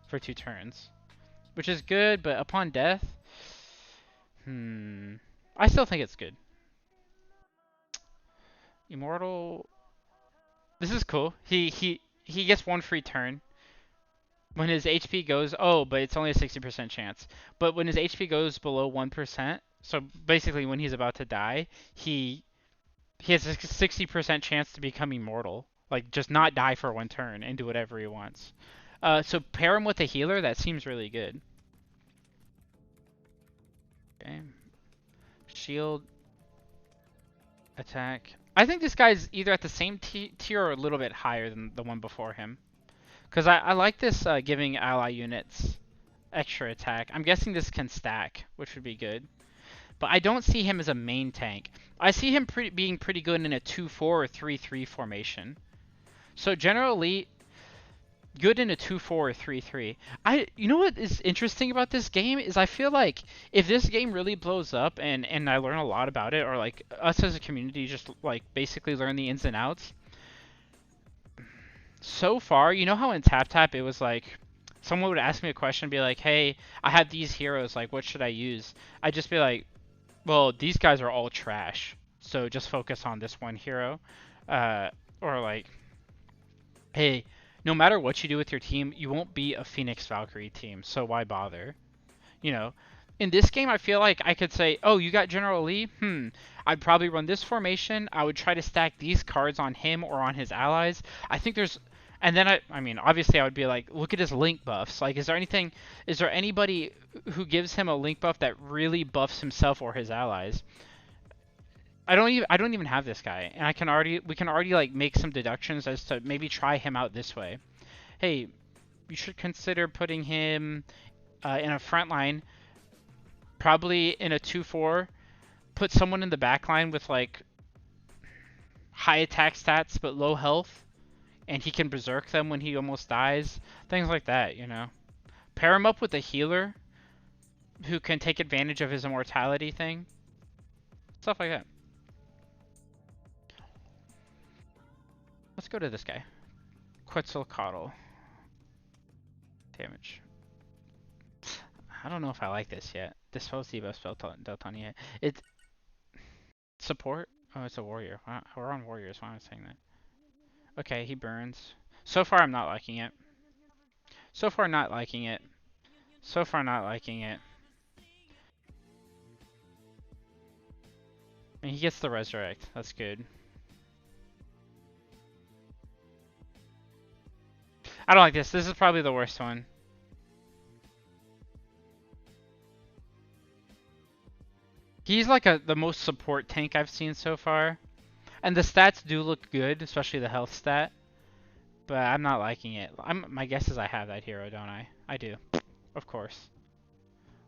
for 2 turns. Which is good, but upon death, I still think it's good. Immortal. This is cool. He gets 1 free turn. When his HP goes, oh, but it's only a 60% chance. But when his HP goes below 1%, so basically when he's about to die, he has a 60% chance to become immortal. Like, just not die for 1 turn and do whatever he wants. So pair him with a healer, that seems really good. Okay. Shield. Attack. I think this guy's either at the same tier or a little bit higher than the one before him. Because I like this giving ally units extra attack. I'm guessing this can stack, which would be good. But I don't see him as a main tank. I see him being pretty good in a 2-4 or 3-3 formation. So generally, good in a 2-4 or 3-3. You know what is interesting about this game is I feel like if this game really blows up and I learn a lot about it, or like us as a community just like basically learn the ins and outs. So far, you know how in Tap Tap it was like someone would ask me a question and be like, hey, I have these heroes, like what should I use? I'd just be like, well, these guys are all trash, so just focus on this one hero. Or like, hey, no matter what you do with your team, you won't beat a Phoenix Valkyrie team, so why bother? You know, in this game, I feel like I could say, oh, you got General Lee? I'd probably run this formation. I would try to stack these cards on him or on his allies. I think there's... And then I mean, obviously I would be like, look at his link buffs. Like, is there anybody who gives him a link buff that really buffs himself or his allies? I don't even have this guy, and we can already like make some deductions as to maybe try him out this way. Hey, you should consider putting him in a front line, probably in a 2-4. Put someone in the back line with like high attack stats but low health, and he can berserk them when he almost dies. Things like that, you know. Pair him up with a healer who can take advantage of his immortality thing. Stuff like that. Let's go to this guy. Quetzalcoatl. Damage. I don't know if I like this yet. Dispose debuff spell dealt on yet. It's support? Oh, it's a warrior. We're on warriors. Why am I saying that? Okay, he burns. So far, I'm not liking it. So far, not liking it. So far, not liking it. And he gets the resurrect. That's good. I don't like this. This is probably the worst one. He's like the most support tank I've seen so far. And the stats do look good, especially the health stat. But I'm not liking it. My guess is I have that hero, don't I? I do. Of course.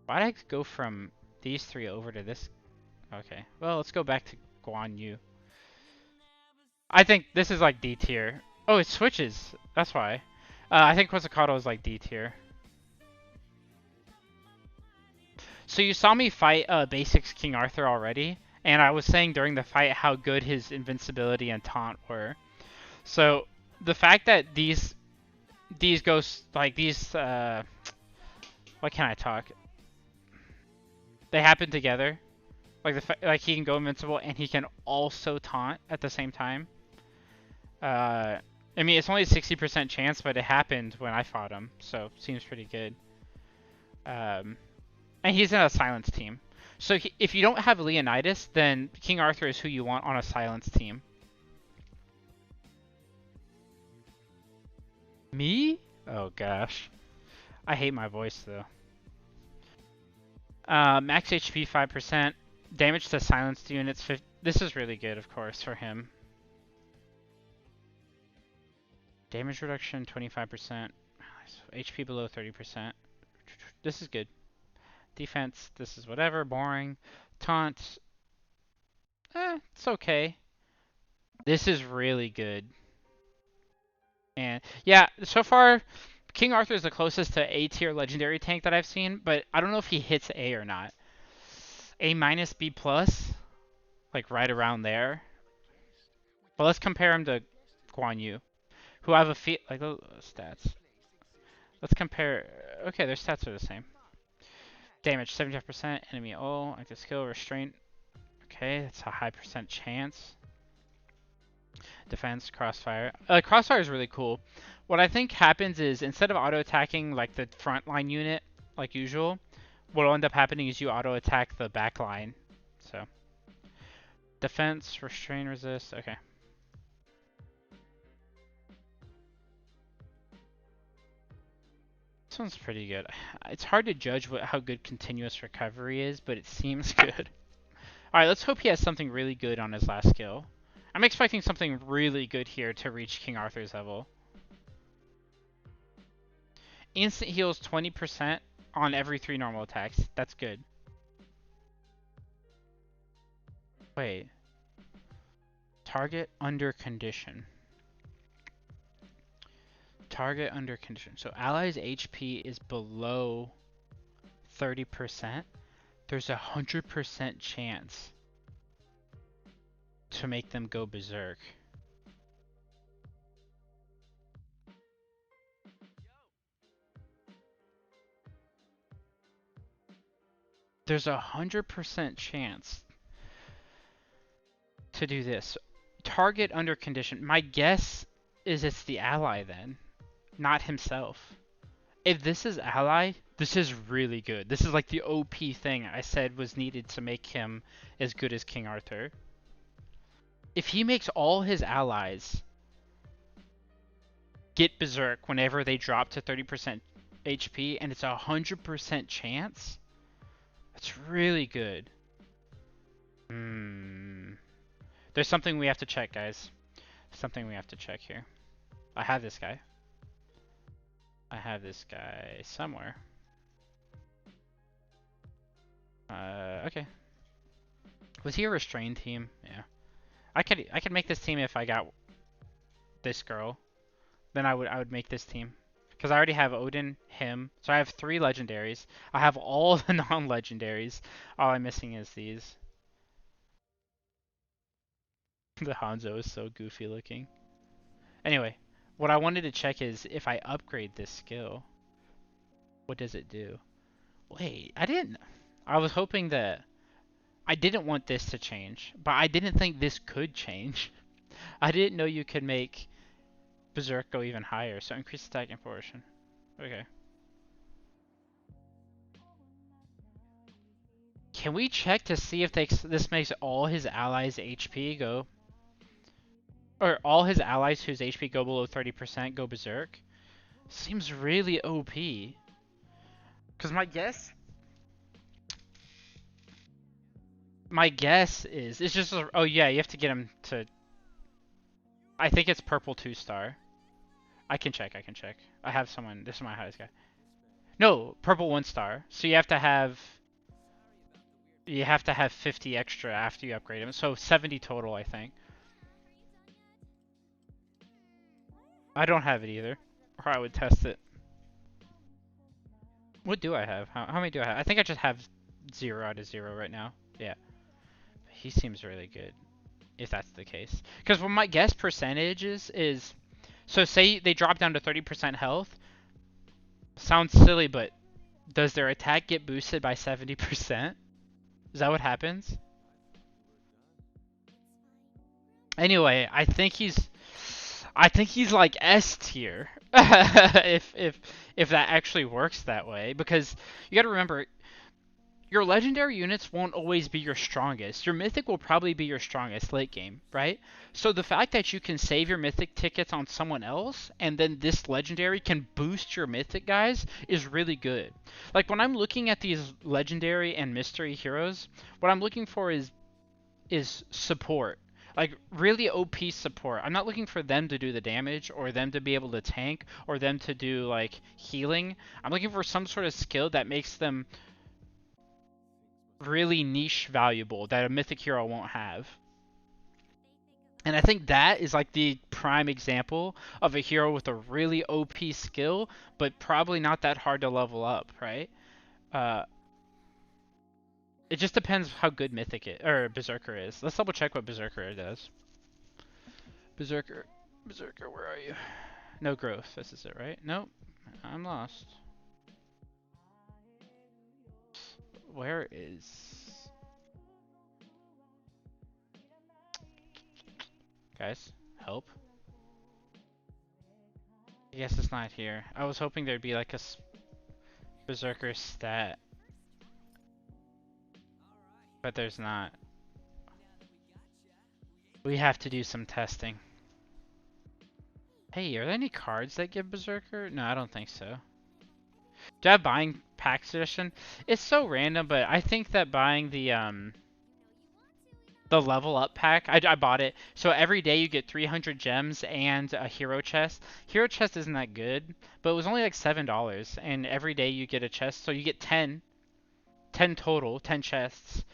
Why'd I go from these three over to this? Okay. Well, let's go back to Guan Yu. I think this is like D tier. Oh, it switches. That's why. I think Quetzalcoatl is like D tier. So you saw me fight Basics King Arthur already, and I was saying during the fight how good his invincibility and taunt were. So the fact that these ghosts like these what can I talk? They happen together. Like he can go invincible and he can also taunt at the same time. I mean, it's only a 60% chance, but it happened when I fought him, so seems pretty good. And he's in a silence team. So if you don't have Leonidas, then King Arthur is who you want on a silence team. Me? Oh gosh. I hate my voice though. Max HP 5%. Damage to silenced units 50. This is really good, of course, for him. Damage reduction 25%. HP below 30%. This is good. Defense, this is whatever, boring. Taunt, it's okay. This is really good. And yeah, so far, King Arthur is the closest to A tier legendary tank that I've seen, but I don't know if he hits A or not. A minus, B plus, like right around there. But let's compare him to Guan Yu, who I have a feel like stats. Let's compare. Okay, their stats are the same. Damage 75%, enemy active skill, restraint. Okay, that's a high percent chance. Defense, crossfire. Crossfire is really cool. What I think happens is instead of auto attacking like the front line unit like usual, what will end up happening is you auto attack the back line. So defense, restrain, resist. Okay. This one's pretty good. It's hard to judge how good continuous recovery is, but it seems good. Alright, let's hope he has something really good on his last skill. I'm expecting something really good here to reach King Arthur's level. Instant heals 20% on every 3 normal attacks. That's good. Wait. Target under condition. Target under condition. So allies' HP is below 30%. There's a 100% chance to make them go berserk. There's a 100% chance to do this. Target under condition. My guess is it's the ally then, not himself. If this is ally, this is really good. This is like the OP thing I said was needed to make him as good as King Arthur. If he makes all his allies get berserk whenever they drop to 30% HP and it's a 100% chance, that's really good. There's something we have to check, guys. Something we have to check here. I have this guy. I have this guy somewhere. Okay. Was he a restrained team? Yeah. I could make this team if I got this girl. Then I would make this team. Because I already have Odin, him. So I have 3 legendaries. I have all the non-legendaries. All I'm missing is these. The Hanzo is so goofy looking. Anyway, what I wanted to check is if I upgrade this skill, what does it do? Wait, I didn't. I was hoping that I didn't want this to change, but I didn't think this could change. I didn't know you could make Berserk go even higher, so increase attack and portion. Okay. Can we check to see if this makes all his allies' HP go, or all his allies whose HP go below 30% go Berserk? Seems really OP. Because my guess My guess is it's just oh yeah, you have to get him to. I think it's purple 2-star. I can check. I can check. I have someone. This is my highest guy. No, purple 1-star. So you have to have 50 extra after you upgrade him. So 70 total, I think. I don't have it either, or I would test it. What do I have? How many do I have? I think I just have 0 out of 0 right now. Yeah, he seems really good if that's the case. Because what my guess percentage is so say they drop down to 30% health. Sounds silly, but does their attack get boosted by 70%? Is that what happens? Anyway, I think he's like S tier. If that actually works that way, because you got to remember your legendary units won't always be your strongest. Your mythic will probably be your strongest late game, right? So the fact that you can save your mythic tickets on someone else and then this legendary can boost your mythic guys is really good. Like when I'm looking at these legendary and mystery heroes, what I'm looking for is support. Like really OP support. I'm not looking for them to do the damage or them to be able to tank or them to do like healing. I'm looking for some sort of skill that makes them really niche valuable that a mythic hero won't have. And I think that is like the prime example of a hero with a really OP skill, but probably not that hard to level up, right? Uh, it just depends how good Mythic or Berserker is. Let's double check what Berserker does. Berserker, Berserker, where are you? No growth. This is it, right? Nope. I'm lost. Where is... Guys, help. I guess it's not here. I was hoping there'd be like a Berserker stat, but there's not. We have to do some testing. Hey, are there any cards that give Berserker? No, I don't think so. Do I have buying pack suggestion? It's so random, but I think that buying the level up pack, I bought it. So every day you get 300 gems and a hero chest. Hero chest isn't that good, but it was only like $7, and every day you get a chest, so you get 10 total, 10 chests.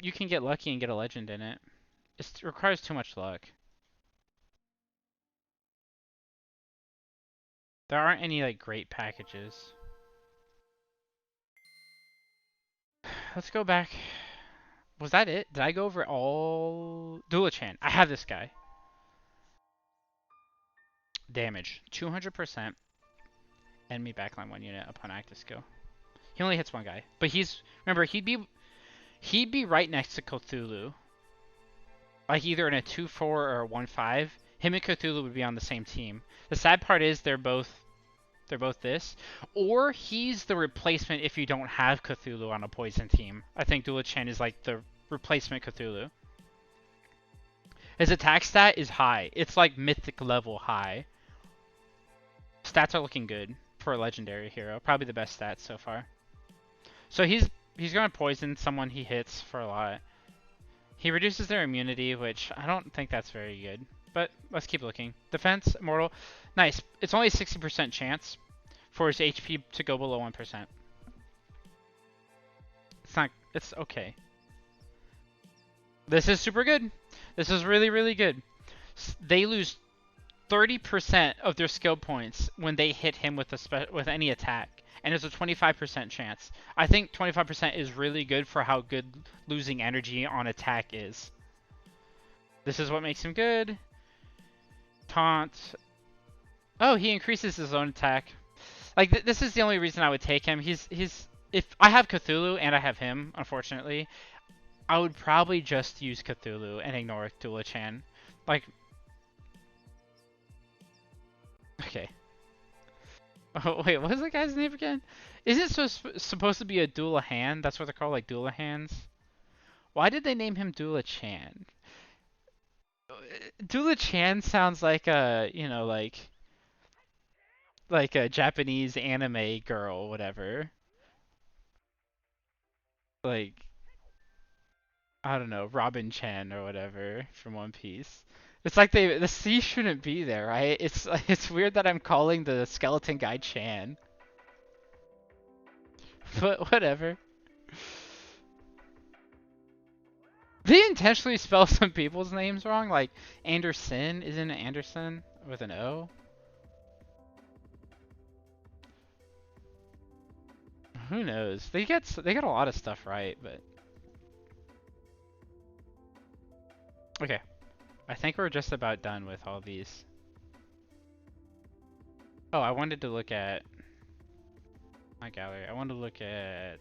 You can get lucky and get a legend in it. It requires too much luck. There aren't any like great packages. Let's go back. Was that it? Did I go over all? Dulichan. I have this guy. Damage 200%. Enemy backline 1 unit upon active skill. He only hits one guy, but remember he'd be right next to Cthulhu, like either in a 2-4 or a 1-5. Him and Cthulhu would be on the same team. The sad part is they're both this, or he's the replacement if you don't have Cthulhu on a poison team. I think Dulichan is like the replacement Cthulhu. His attack stat is high. It's like mythic level high. Stats are looking good for a legendary hero. Probably the best stats so far. So he's going to poison someone he hits for a lot. He reduces their immunity, which I don't think that's very good. But let's keep looking. Defense, immortal. Nice. It's only a 60% chance for his HP to go below 1%. It's okay. This is super good. This is really, really good. They lose 30% of their skill points when they hit him with any attack, and there's a 25% chance. I think 25% is really good for how good losing energy on attack is. This is what makes him good. Taunt. Oh, he increases his own attack. Like this is the only reason I would take him. He's if I have Cthulhu and I have him, unfortunately, I would probably just use Cthulhu and ignore Dulichan. Like, okay. Oh, wait, what was the guy's name again? Isn't it supposed to be a Dullahan? That's what they're called, like Dullahans? Why did they name him Dulichan? Dulichan sounds like a, like a Japanese anime girl, whatever. Like, I don't know, Robin Chan or whatever from One Piece. It's like the C shouldn't be there, right? It's weird that I'm calling the skeleton guy Chan. But whatever. They intentionally spell some people's names wrong, like Anderson, isn't it Anderson with an O? Who knows? They get a lot of stuff right, but okay. I think we're just about done with all these. Oh, I wanted to look at my gallery. I wanted to look at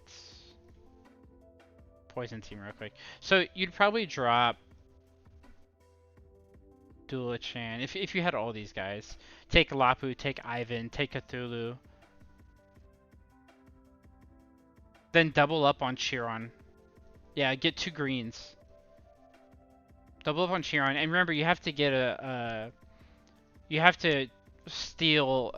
Poison Team real quick. So you'd probably drop Dula-chan if you had all these guys. Take Lapu, take Ivan, take Cthulhu. Then double up on Chiron. Yeah, get 2 greens. Double up on Chiron, and remember you have to get you have to steal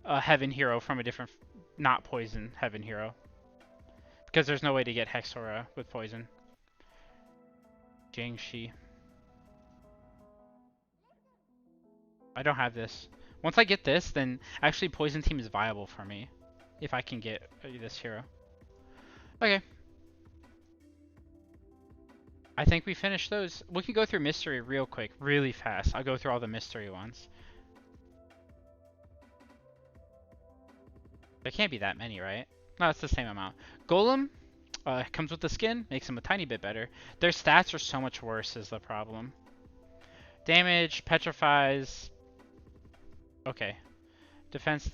a Heaven Hero from a different, not Poison Heaven Hero, because there's no way to get Hexora with Poison. Jiangxi. I don't have this. Once I get this, then actually Poison Team is viable for me, if I can get this hero. Okay. I think we finished those. We can go through mystery real quick, really fast. I'll go through all the mystery ones. There can't be that many, right? No, it's the same amount. Golem comes with the skin, makes them a tiny bit better. Their stats are so much worse is the problem. Damage, petrifies. Okay. Defense.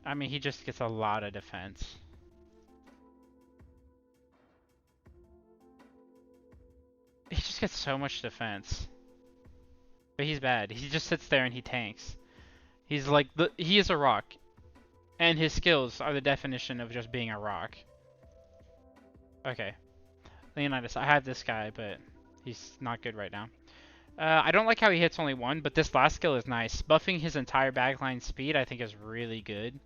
I mean, he just gets a lot of defense. He just gets so much defense. But he's bad. He just sits there and he tanks. He's like, he is a rock. And his skills are the definition of just being a rock. Okay. Leonidas, I have this guy, but he's not good right now. I don't like how he hits only 1, but this last skill is nice. Buffing his entire backline speed, I think, is really good.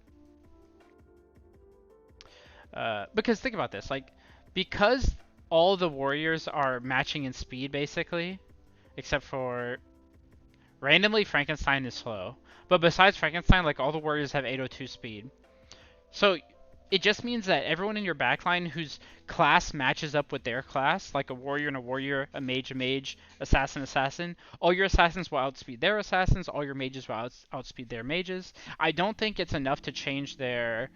Because think about this, like, because all the warriors are matching in speed, basically, except for randomly Frankenstein is slow. But besides Frankenstein, like, all the warriors have 802 speed. So it just means that everyone in your backline whose class matches up with their class, like a warrior and a warrior, a mage, assassin, all your assassins will outspeed their assassins, all your mages will outspeed their mages. I don't think it's enough to change their...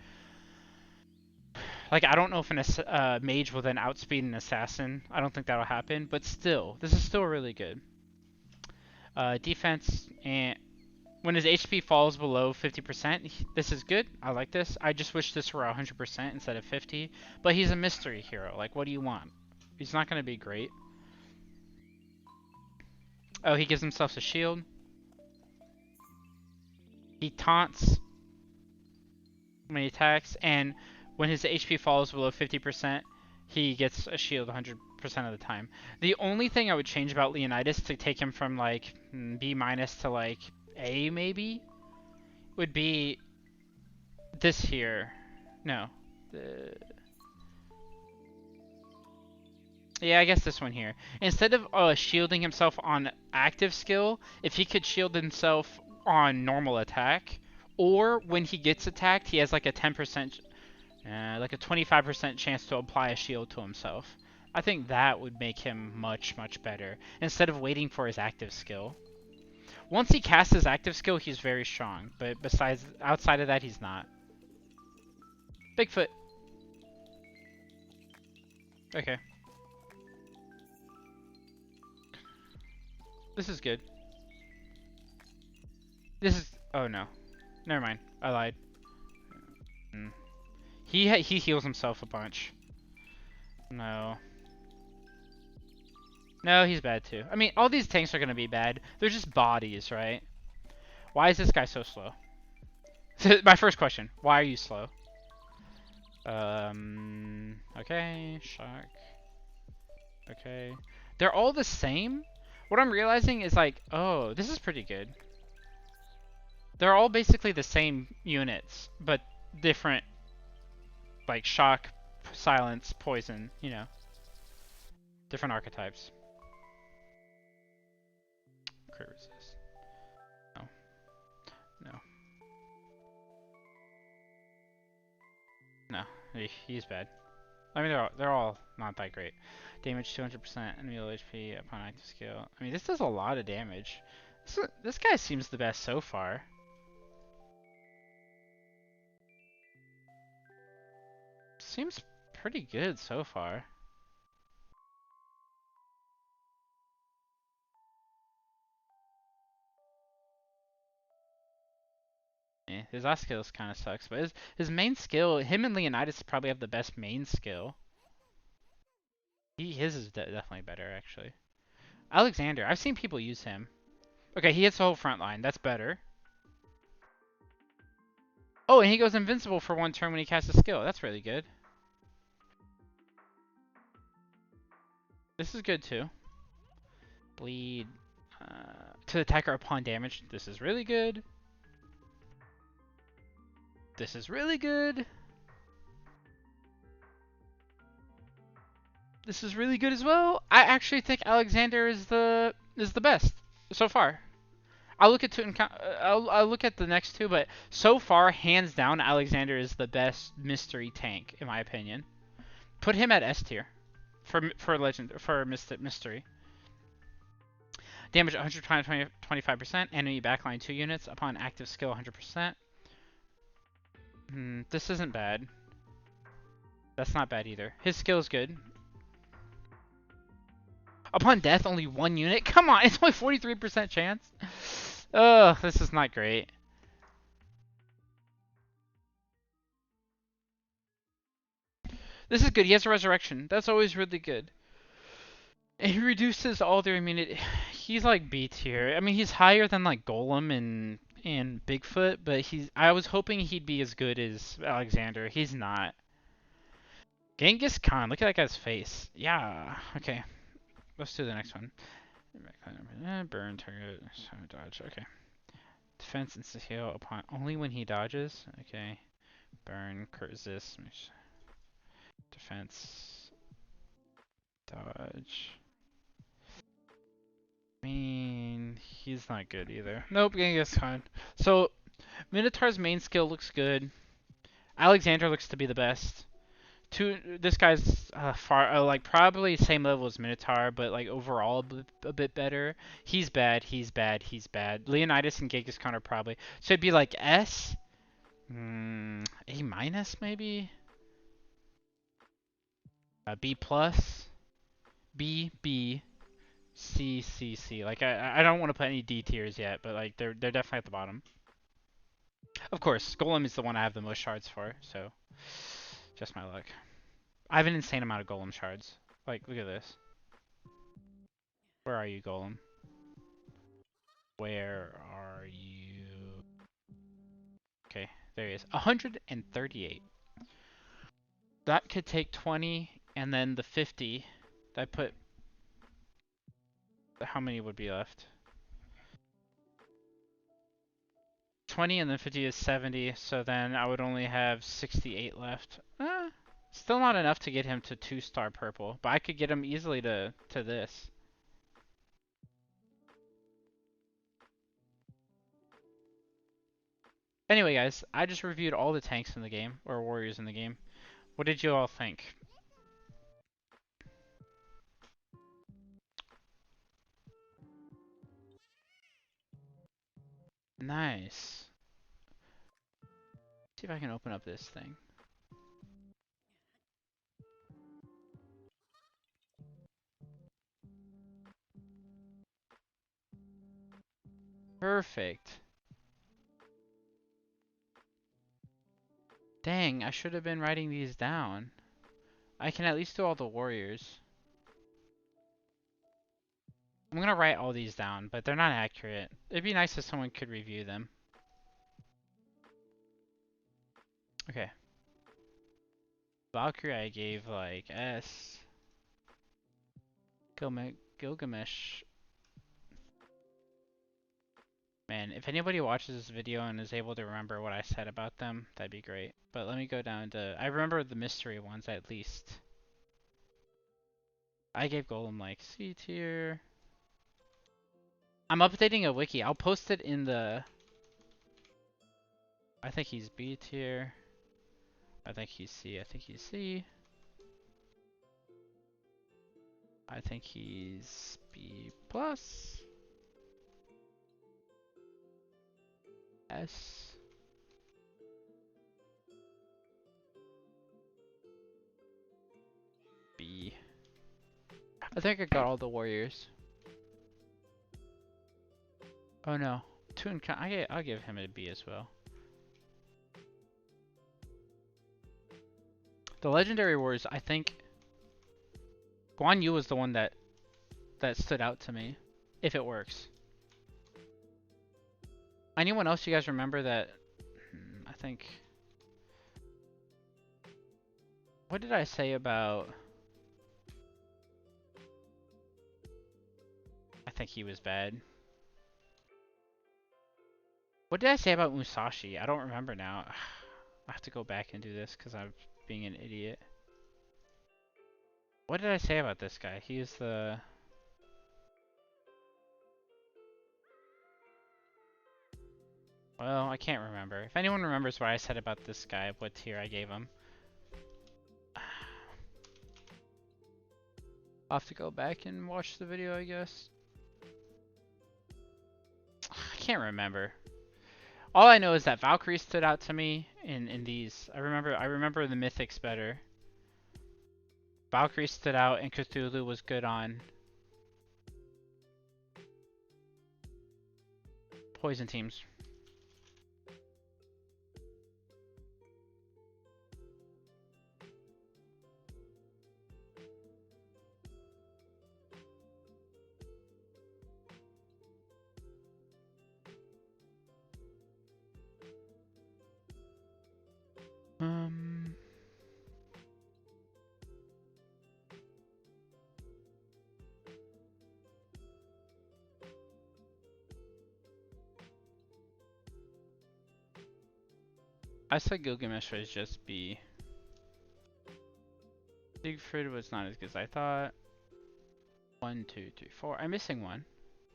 Like, I don't know if a mage will then outspeed an assassin. I don't think that'll happen, but still, this is still really good. Defense, and when his HP falls below 50%, this is good. I like this. I just wish this were 100% instead of 50. But he's a mystery hero. Like, what do you want? He's not going to be great. Oh, he gives himself a shield. He taunts when he attacks, and when his HP falls below 50%, he gets a shield 100% of the time. The only thing I would change about Leonidas to take him from, like, B- to, like, A, maybe, would be this here. No. Yeah, I guess this one here. Instead of shielding himself on active skill, if he could shield himself on normal attack, or when he gets attacked, he has like a 10%, like a 25% chance to apply a shield to himself. I think that would make him much, much better, instead of waiting for his active skill. Once he casts his active skill, he's very strong, but outside of that, he's not. Bigfoot. Okay. This is good. This is... Oh, no. Never mind. I lied. He heals himself a bunch. No. No, he's bad too. I mean, all these tanks are going to be bad. They're just bodies, right? Why is this guy so slow? My first question. Why are you slow? Okay. Shock. Okay. They're all the same? What I'm realizing is like, oh, this is pretty good. They're all basically the same units, but different, like, shock, silence, poison, you know. Different archetypes. Crit resist. No. No. No. He's bad. I mean, they're all not that great. Damage 200%, enemy low HP upon active skill. I mean, this does a lot of damage. This guy seems the best so far. Seems pretty good so far. His last skill kind of sucks, but his main skill, him and Leonidas probably have the best main skill. His is definitely better actually. Alexander, I've seen people use him. Okay, he hits the whole front line. That's better. Oh, and he goes invincible for 1 turn when he casts a skill. That's really good. This is good too. Bleed to the attacker upon damage. This is really good. This is really good. This is really good as well. I actually think Alexander is the best so far. I'll look at I'll look at the next two, but so far, hands down, Alexander is the best mystery tank in my opinion. Put him at S tier for legend for mystery. Damage 125%. Enemy backline 2 units upon active skill 100%. This isn't bad. That's not bad either. His skill is good. Upon death, only 1 unit? Come on, it's only 43% chance. Ugh, this is not great. This is good. He has a resurrection. That's always really good. And he reduces all their immunity. He's like B tier. I mean, he's higher than like Golem and Bigfoot, but I was hoping he'd be as good as Alexander. He's not. Genghis Khan. Look at that guy's face. Yeah. Okay. Let's do the next one. Burn target. Dodge. Okay. Defense insta heal upon only when he dodges. Okay. Burn. Crit resist. Defense. Dodge. I mean, he's not good either. Nope, Genghis Khan. So, Minotaur's main skill looks good. Alexander looks to be the best. This guy's like probably same level as Minotaur, but like overall a bit better. He's bad. He's bad. He's bad. Leonidas and Genghis Khan are probably so it'd be like S, A minus maybe, B plus, B, C, C, C. Like I don't want to put any D tiers yet, but like they're definitely at the bottom. Of course, Golem is the one I have the most shards for, so just my luck. I have an insane amount of Golem shards. Like, look at this. Where are you, Golem? Where are you? Okay, there he is. 138. That could take 20, and then the 50. That put... How many would be left? 20 and then 50 is 70, so then I would only have 68 left. Still not enough to get him to 2-star purple, but I could get him easily to this. Anyway, guys, I just reviewed all the tanks in the game, or warriors in the game. What did you all think? Nice. See if I can open up this thing. Perfect. Dang, I should have been writing these down. I can at least do all the warriors. I'm gonna write all these down, but they're not accurate. It'd be nice if someone could review them. Okay. Valkyrie I gave like S. Gilgamesh. Man, if anybody watches this video and is able to remember what I said about them, that'd be great. But let me go down to... I remember the mystery ones at least. I gave Golem like C tier. I'm updating a wiki. I'll post it in the... I think he's B tier. I think he's C. I think he's C. I think he's B plus. S. B. I think I got all the warriors. Oh no. I'll give him a B as well. The legendary warriors, I think Guan Yu was the one that stood out to me. If it works. Anyone else you guys remember that? I think. What did I say about? I think he was bad. What did I say about Musashi? I don't remember now. I have to go back and do this because I'm being an idiot. What did I say about this guy? He's the... Well, I can't remember. If anyone remembers what I said about this guy, what tier I gave him. I'll have to go back and watch the video, I guess. I can't remember. All I know is that Valkyrie stood out to me in these. I remember the Mythics better. Valkyrie stood out and Cthulhu was good on poison teams. I said Gilgamesh was just B. Siegfried was not as good as I thought. 1, 2, 3, 4. I'm missing one.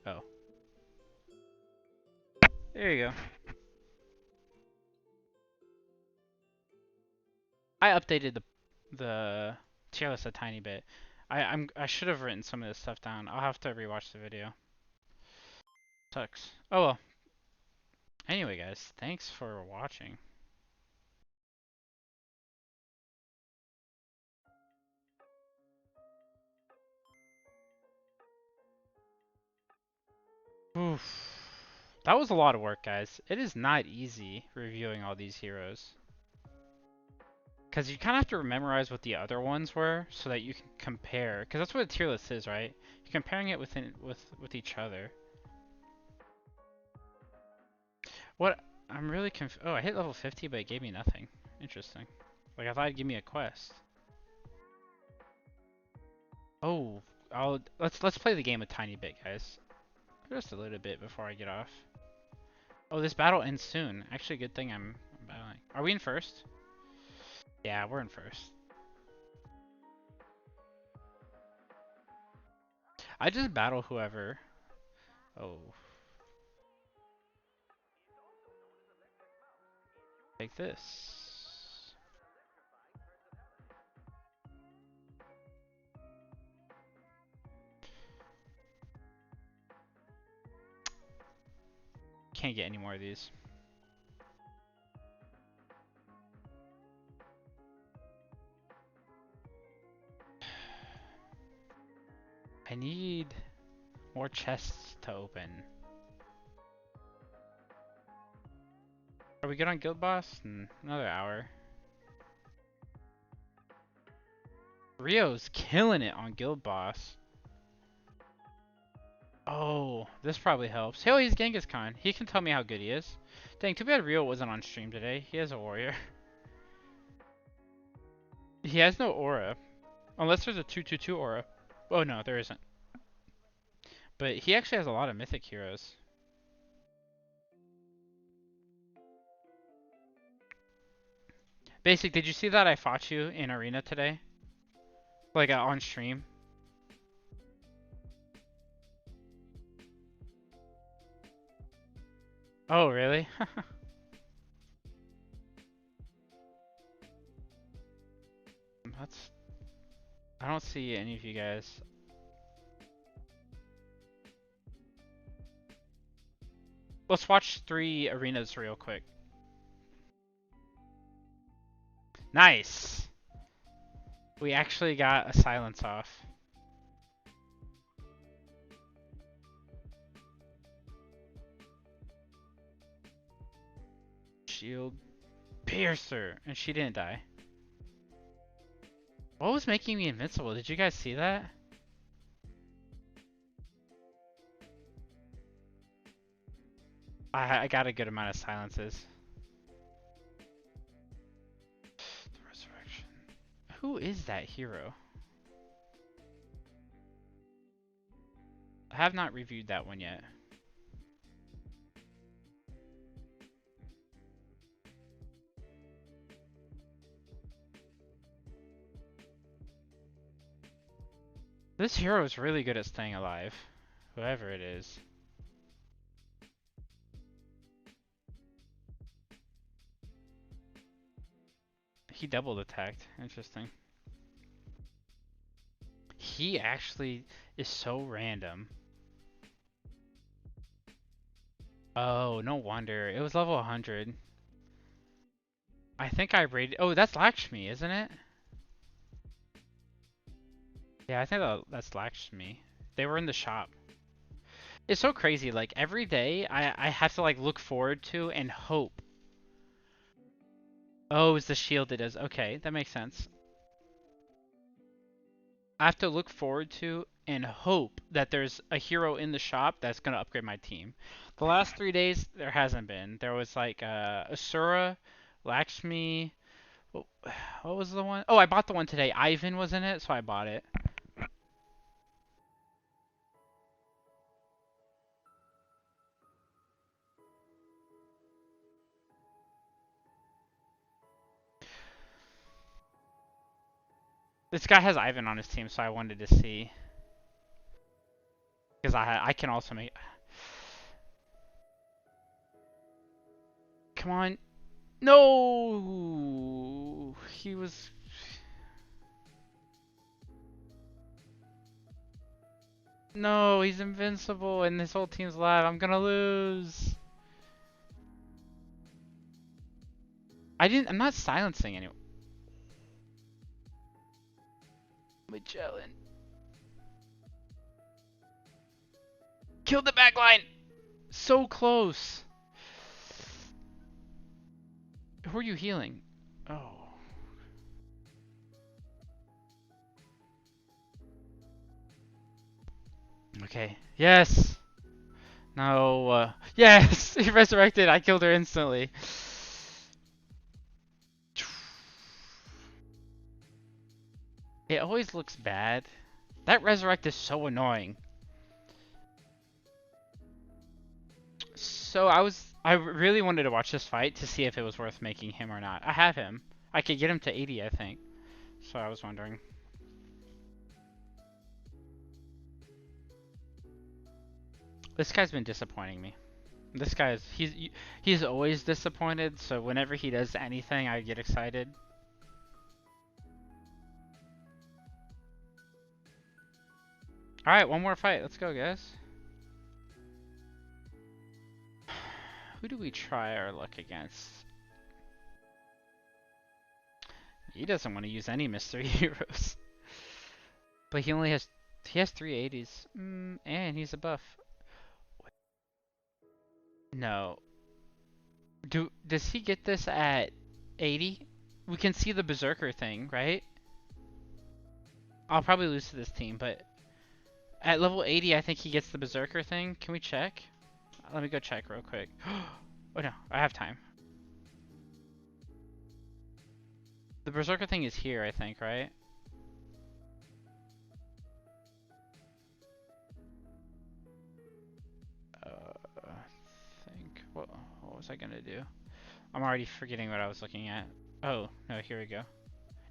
Oh. There you go. I updated the tier list a tiny bit. I should have written some of this stuff down. I'll have to rewatch the video. Sucks. Oh well. Anyway, guys, thanks for watching. Oof. That was a lot of work, guys. It is not easy reviewing all these heroes. Because you kind of have to memorize what the other ones were so that you can compare. Because that's what a tier list is, right? You're comparing it with each other. What? I'm really confused. Oh, I hit level 50, but it gave me nothing. Interesting. Like, I thought it'd give me a quest. Oh, let's play the game a tiny bit, guys. Just a little bit before I get off. Oh, this battle ends soon. Actually, good thing I'm battling. Are we in first? Yeah, we're in first. I just battle whoever. Oh. Take this. Can't get any more of these. I need more chests to open. Are we good on Guild Boss? Another hour. Rio's killing it on Guild Boss. Oh, this probably helps. Oh, he's Genghis Khan. He can tell me how good he is. Dang, too bad Rio wasn't on stream today. He has a warrior. He has no aura. Unless there's a 2/2/2 aura. Oh no, there isn't. But he actually has a lot of mythic heroes. Basic, did you see that I fought you in arena today? Like on stream? Oh, really? That's. I don't see any of you guys. Let's watch 3 arenas real quick. Nice! We actually got a silence off. Shield Piercer! And she didn't die. What was making me invincible? Did you guys see that? I got a good amount of silences. The Resurrection. Who is that hero? I have not reviewed that one yet. This hero is really good at staying alive. Whoever it is. He double attacked. Interesting. He actually is so random. Oh, no wonder. It was level 100. I think I rated... Oh, that's Lakshmi, isn't it? Yeah, I think that's Lakshmi. They were in the shop. It's so crazy. Like, every day, I have to, like, look forward to and hope. Oh, it's the shield it does. Okay, that makes sense. I have to look forward to and hope that there's a hero in the shop that's going to upgrade my team. The last 3 days, there hasn't been. There was, like, Asura, Lakshmi... What was the one? Oh, I bought the one today. Ivan was in it, so I bought it. This guy has Ivan on his team, so I wanted to see. Because I can also make... Come on. No! He was... No, he's invincible and this whole team's alive. I'm gonna lose. I'm not silencing anyone. Magellan. Killed the backline! So close. Who are you healing? Oh. Okay. Yes! No, yes! He resurrected! I killed her instantly. It always looks bad. That resurrect is so annoying. So I really wanted to watch this fight to see if it was worth making him or not. I have him. I could get him to 80, I think. So I was wondering. This guy's been disappointing me. This guy's he's always disappointed, so whenever he does anything, I get excited. All right, one more fight. Let's go, guys. Who do we try our luck against? He doesn't want to use any mystery heroes. But he has 380s. And he's a buff. No. Does he get this at 80? We can see the berserker thing, right? I'll probably lose to this team, but at level 80 I think he gets the berserker thing. Can we check? Let me go check real quick. Oh no, I have time. The berserker thing is here, I think, right? What was I gonna do? I'm already forgetting what I was looking at. Oh, no, here we go.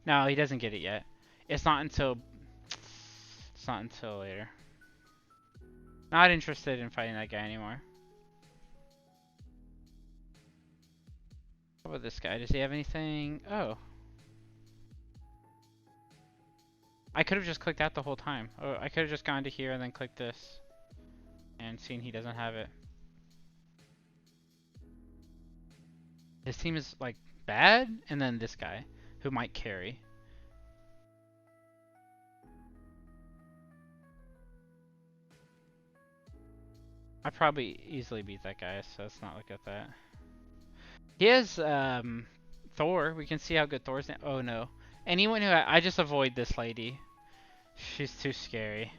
No, he doesn't get it yet. It's not until later. Not interested in fighting that guy anymore. How about this guy? Does he have anything? Oh. I could have just clicked that the whole time. Oh, I could have just gone to here and then clicked this. And seen he doesn't have it. His team is, like, bad, and then this guy, who might carry. I probably easily beat that guy, so let's not look at that. He has, Thor. We can see how good Thor's. Oh no. Anyone who I just avoid this lady. She's too scary.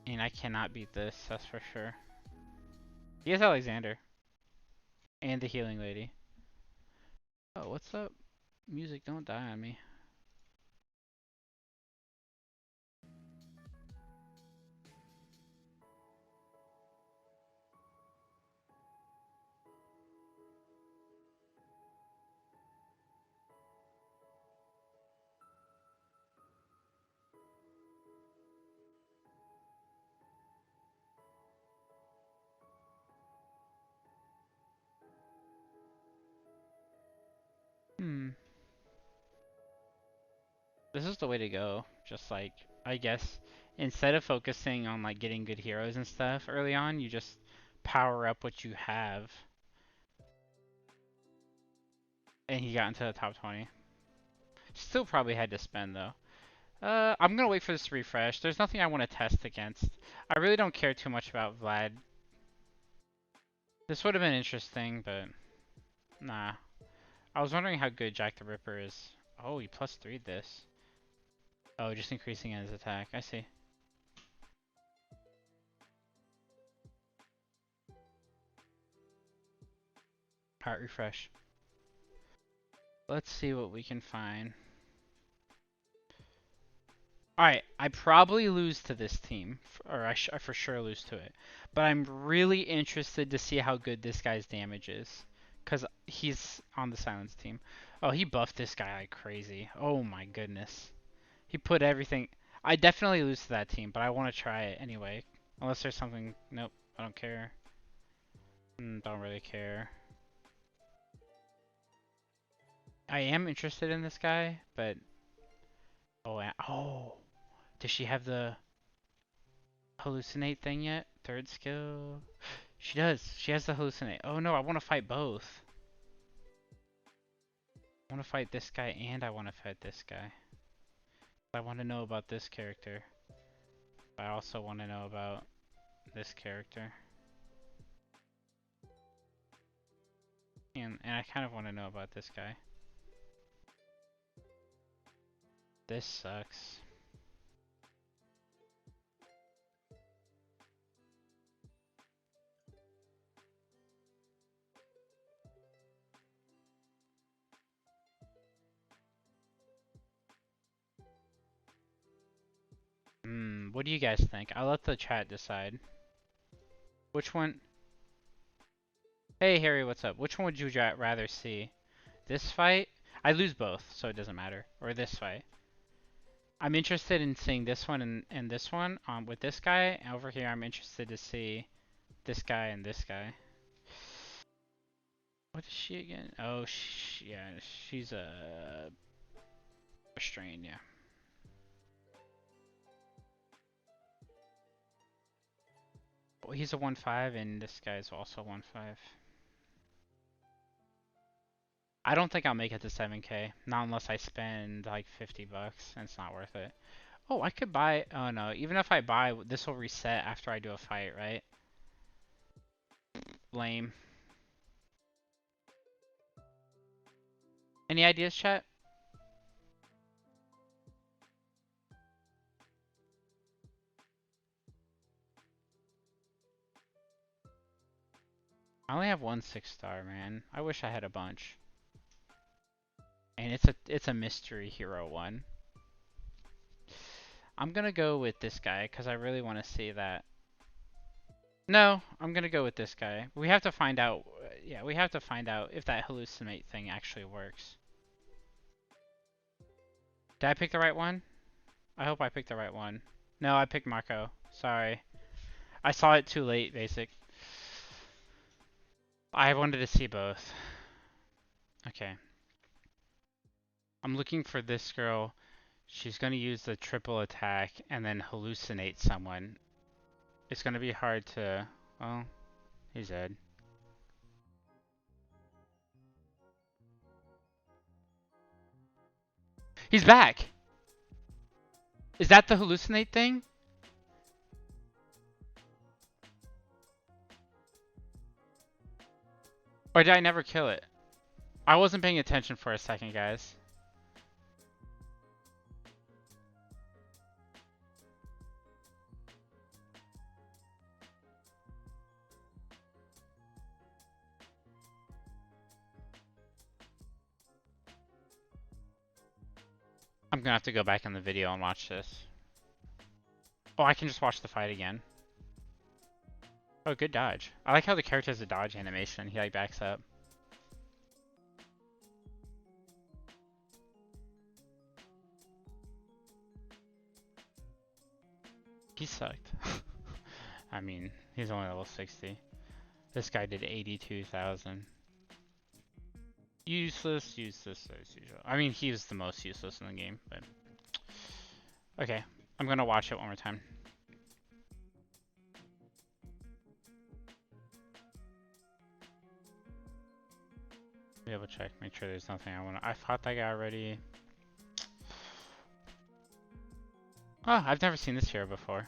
And I cannot beat this, that's for sure. He has Alexander. And the healing lady. Oh, what's up? Music, don't die on me. Hmm. This is the way to go. Just like, I guess, instead of focusing on like getting good heroes and stuff early on, you just power up what you have. And he got into the top 20. Still probably had to spend though. I'm gonna wait for this to refresh. There's nothing I want to test against. I really don't care too much about Vlad. This would have been interesting, but nah. I was wondering how good Jack the Ripper is. Oh, he plus 3'd this. Oh, just increasing his attack. I see. Alright, refresh. Let's see what we can find. Alright, I probably lose to this team. Or I for sure lose to it. But I'm really interested to see how good this guy's damage is. Because he's on the silence team. Oh, he buffed this guy like crazy. Oh my goodness. He put everything... I definitely lose to that team, but I want to try it anyway. Unless there's something... Nope, I don't care. Don't really care. I am interested in this guy, but... Oh, does she have the hallucinate thing yet? Third skill? She does. She has the hallucinate. Oh no, I want to fight both. I want to fight this guy and I want to fight this guy. I want to know about this character. I also want to know about this character. And I kind of want to know about this guy. This sucks. What do you guys think? I'll let the chat decide. Which one? Hey Harry, what's up? Which one would you rather see? This fight? I lose both, so it doesn't matter. Or this fight. I'm interested in seeing this one and this one with this guy. Over here, I'm interested to see this guy and this guy. What is she again? Oh, yeah, she's a restrained, yeah. Well, he's a 1-5 and this guy's also 1-5. I don't think I'll make it to 7K. Not unless I spend like 50 bucks and it's not worth it. Oh, I could buy. Oh no, even if I buy, this will reset after I do a fight, right? Lame. Any ideas, chat? I only have one 6-star, man. I wish I had a bunch. And it's a mystery hero one. I'm gonna go with this guy because I really want to see that. No, I'm gonna go with this guy. We have to find out. Yeah, we have to find out if that hallucinate thing actually works. Did I pick the right one? I hope I picked the right one. No, I picked Marco. Sorry. I saw it too late, basic. I wanted to see both. Okay. I'm looking for this girl. She's going to use the triple attack and then hallucinate someone. It's going to be hard to... Well, he's dead. He's back! Is that the hallucinate thing? Or did I never kill it? I wasn't paying attention for a second, guys. I'm gonna have to go back in the video and watch this. Oh, I can just watch the fight again. Oh, good dodge. I like how the character has a dodge animation. He like backs up. He sucked. I mean, he's only level 60. This guy did 82,000. Useless, useless as usual. I mean, he was the most useless in the game, but... Okay, I'm gonna watch it one more time. Double check, make sure there's nothing I wanna... I fought that guy already. Oh, I've never seen this hero before.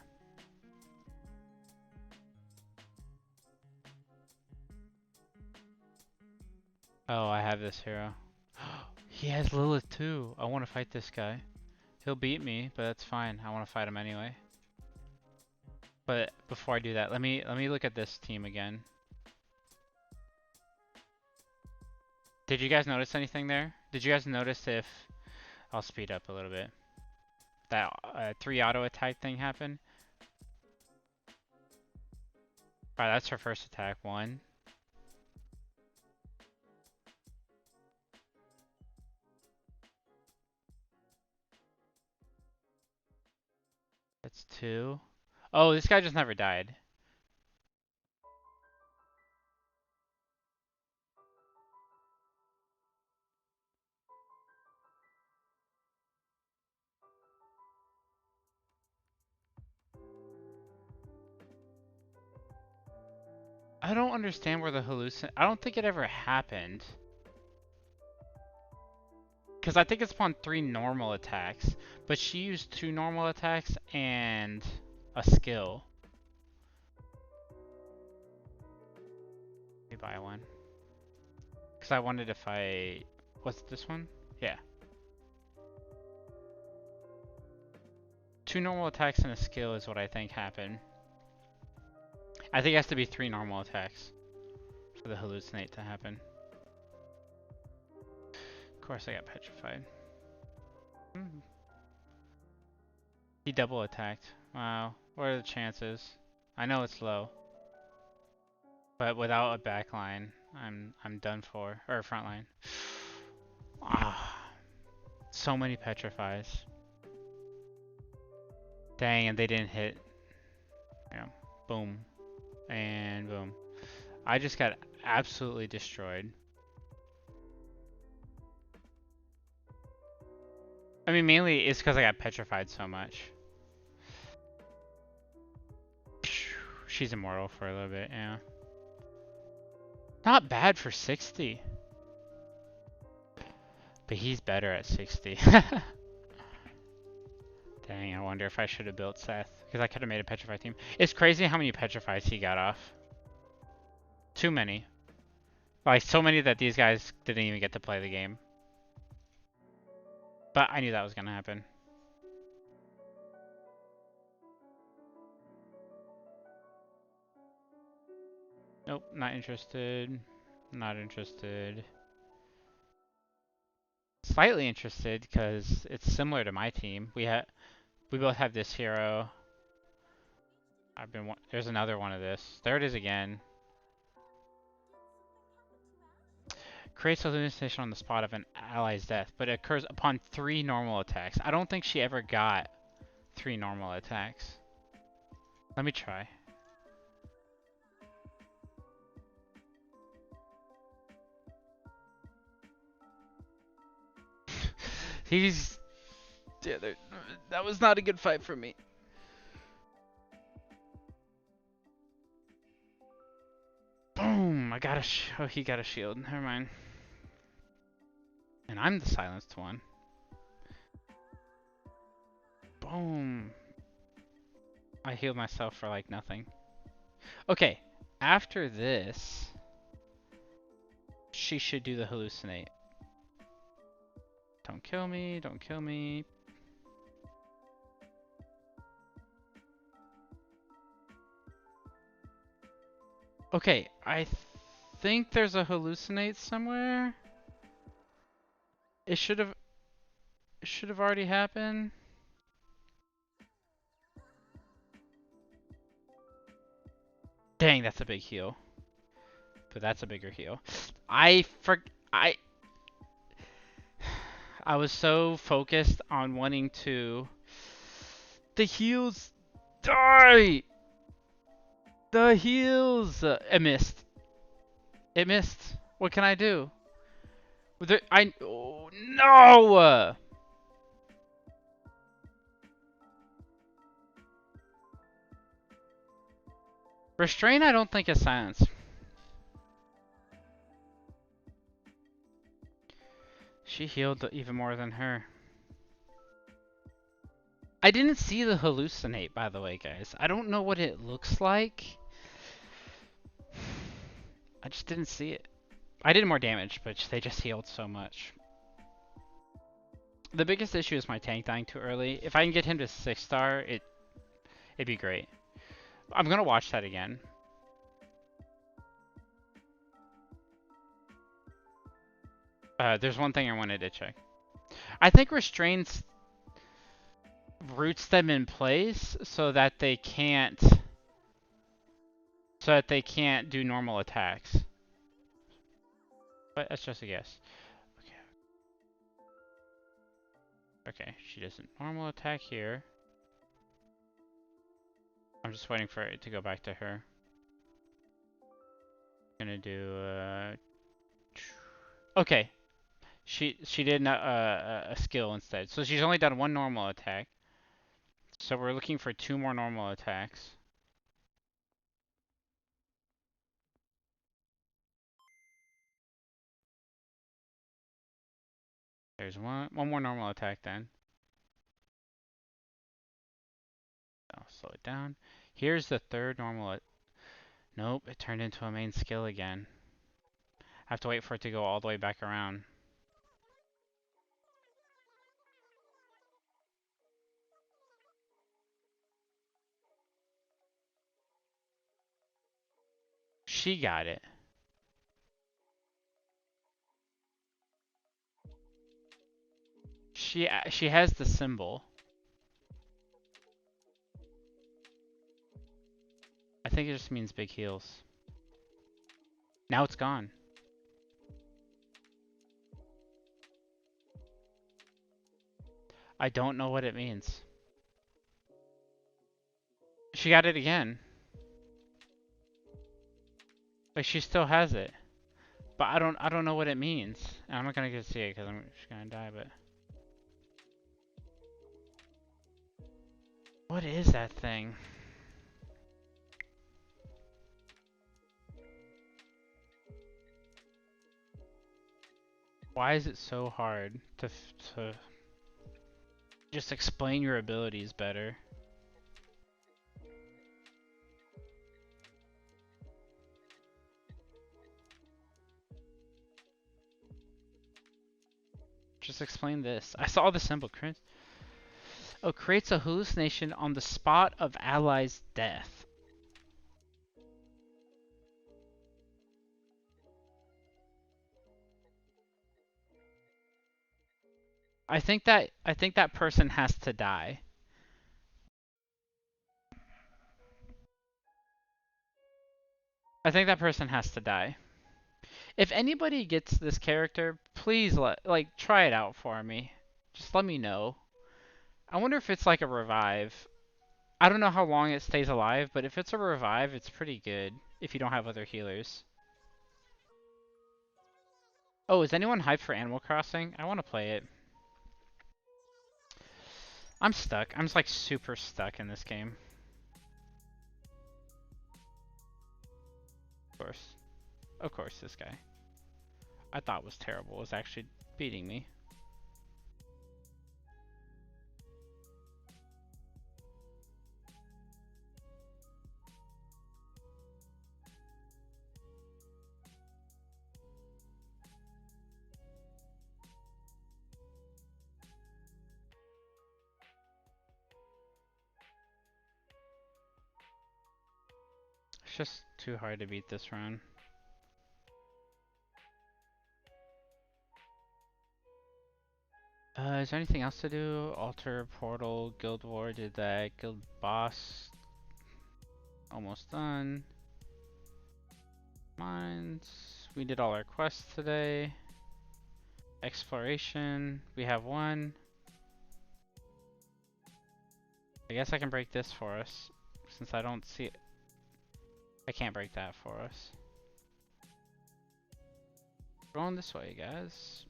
Oh, I have this hero. He has Lilith too. I want to fight this guy. He'll beat me, but that's fine. I want to fight him anyway. But before I do that, let me look at this team again. Did you guys notice anything there? Did you guys notice if... I'll speed up a little bit. That 3 auto attack thing happened? Alright, that's her first attack. 1. That's 2. Oh, this guy just never died. I don't understand where the hallucin... I don't think it ever happened. Because I think it's upon 3 normal attacks. But she used 2 normal attacks and a skill. Let me buy one. Because I wanted to fight... What's this one? Yeah. 2 normal attacks and a skill is what I think happened. I think it has to be 3 normal attacks for the hallucinate to happen. Of course I got petrified. He double attacked. Wow. What are the chances? I know it's low. But without a backline, I'm done for. Or front line. Ah. So many petrifies. Dang, and they didn't hit. Yeah. Boom. And boom. I just got absolutely destroyed. I mean, mainly it's because I got petrified so much. She's immortal for a little bit, yeah. Not bad for 60. But he's better at 60. Dang, I wonder if I should have built Seth. Because I could have made a petrified team. It's crazy how many petrifies he got off. Too many. Like, so many that these guys didn't even get to play the game. But I knew that was going to happen. Nope, not interested. Not interested. Slightly interested because it's similar to my team. We both have this hero. There's another one of this. There it is again. Creates a hallucination on the spot of an ally's death, but it occurs upon 3 normal attacks. I don't think she ever got 3 normal attacks. Let me try. He's... Yeah, that was not a good fight for me. Boom! I got a oh, he got a shield. Never mind. And I'm the silenced one. Boom! I healed myself for like nothing. Okay, after this, she should do the hallucinate. Don't kill me, don't kill me. Okay, I think there's a hallucinate somewhere. It should have already happened. Dang, that's a big heal. But that's a bigger heal. I was so focused on wanting to... The heals die! The heals! It missed. It missed. What can I do? Oh, no! Restrain I don't think is silence. She healed even more than her. I didn't see the hallucinate, by the way, guys. I don't know what it looks like. I just didn't see it. I did more damage, but they just healed so much. The biggest issue is my tank dying too early. If I can get him to 6-star, it'd be great. I'm gonna watch that again. There's one thing I wanted to check. I think restraints roots them in place so that they can't do normal attacks. But that's just a guess. Okay. Okay, she does a normal attack here. I'm just waiting for it to go back to her. Gonna do okay. She did a skill instead. So she's only done one normal attack. So we're looking for 2 more normal attacks. There's one more normal attack then. I'll slow it down. Here's the 3rd normal. Nope, it turned into a main skill again. I have to wait for it to go all the way back around. She got it. She has the symbol. I think it just means big heals. Now it's gone. I don't know what it means. She got it again. Like she still has it. But I don't know what it means. And I'm not gonna get to see it because I'm just gonna die, but what is that thing? Why is it so hard to just explain your abilities better? Just explain this. I saw the symbol. Oh, creates a hallucination on the spot of ally's death. I think that person has to die. I think that person has to die. If anybody gets this character, please try it out for me. Just let me know. I wonder if it's like a revive. I don't know how long it stays alive, but if it's a revive, it's pretty good if you don't have other healers. Oh, is anyone hyped for Animal Crossing? I want to play it. I'm stuck. I'm just like super stuck in this game. Of course. Of course, this guy I thought was terrible was actually beating me. It's just too hard to beat this run. Is there anything else to do? Altar, Portal, Guild War, did that. Guild Boss, almost done. Mines, we did all our quests today. Exploration, we have one. I guess I can break this for us, since I don't see it. I can't break that for us. Going this way, guys.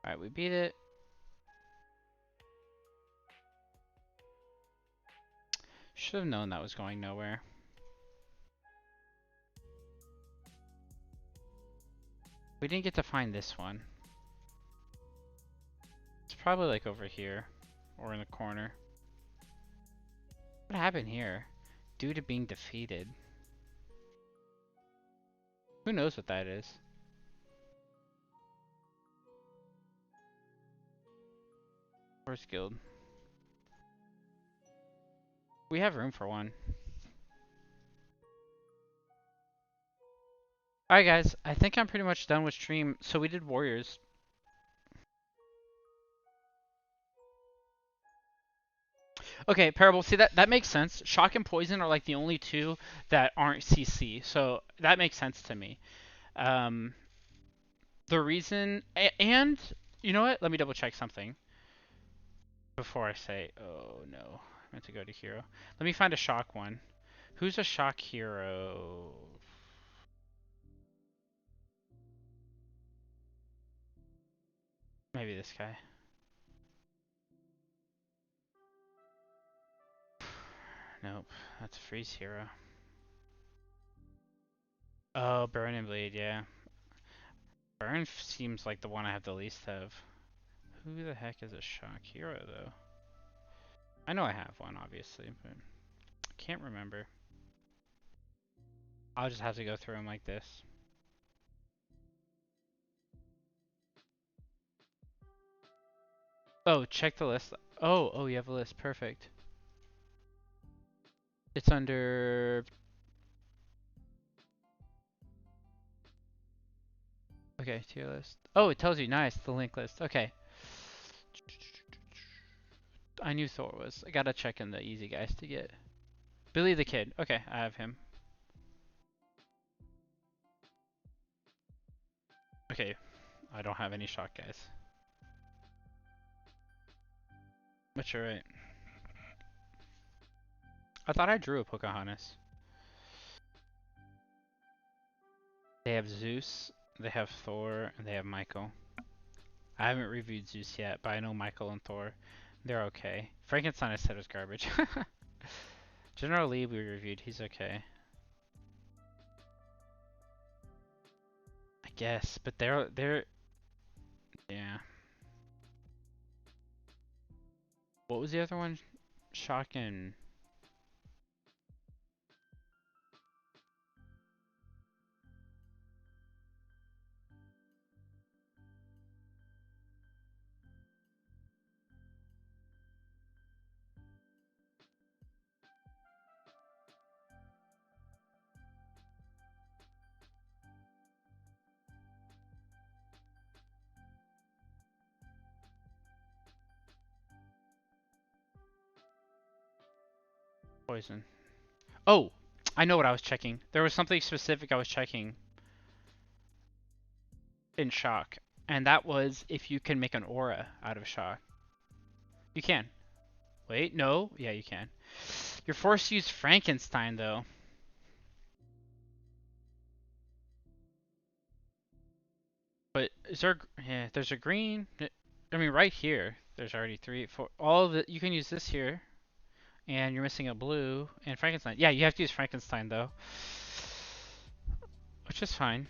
Alright, we beat it. Should have known that was going nowhere. We didn't get to find this one. It's probably like over here, or in the corner. What happened here? Due to being defeated. Who knows what that is? Where's Guild? We have room for one. Alright guys, I think I'm pretty much done with stream. So we did Warriors. Okay, Parable, see that makes sense. Shock and Poison are like the only two that aren't CC. So that makes sense to me. The reason, and you know what? Let me double check something before I say, oh no, I meant to go to hero. Let me find a shock one. Who's a shock hero? Maybe this guy. Nope, that's Freeze hero. Oh, Burn and Bleed, yeah. Burn seems like the one I have the least of. Who the heck is a shock hero, though? I know I have one, obviously, but I can't remember. I'll just have to go through them like this. Oh, check the list. Oh, you have a list. Perfect. It's under... Okay, tier list. Oh, it tells you. Nice, the link list. Okay. I knew Thor was. I gotta check in the easy guys to get. Billy the Kid. Okay, I have him. Okay, I don't have any shock guys. But you're right. I thought I drew a Pocahontas. They have Zeus, they have Thor, and they have Michael. I haven't reviewed Zeus yet, but I know Michael and Thor. They're okay. Frankenstein I said was garbage. General Lee we reviewed, he's okay. I guess, but they're yeah. What was the other one? Shock and Poison. Oh, I know what I was checking. There was something specific I was checking in Shock, and that was if you can make an aura out of Shock. You can. Wait, no. Yeah, you can. You're forced to use Frankenstein, though. But is there? Yeah, there's a green. I mean, right here, there's already three, four. All of it. You can use this here, and you're missing a blue and Frankenstein. Yeah, you have to use Frankenstein though, which is fine.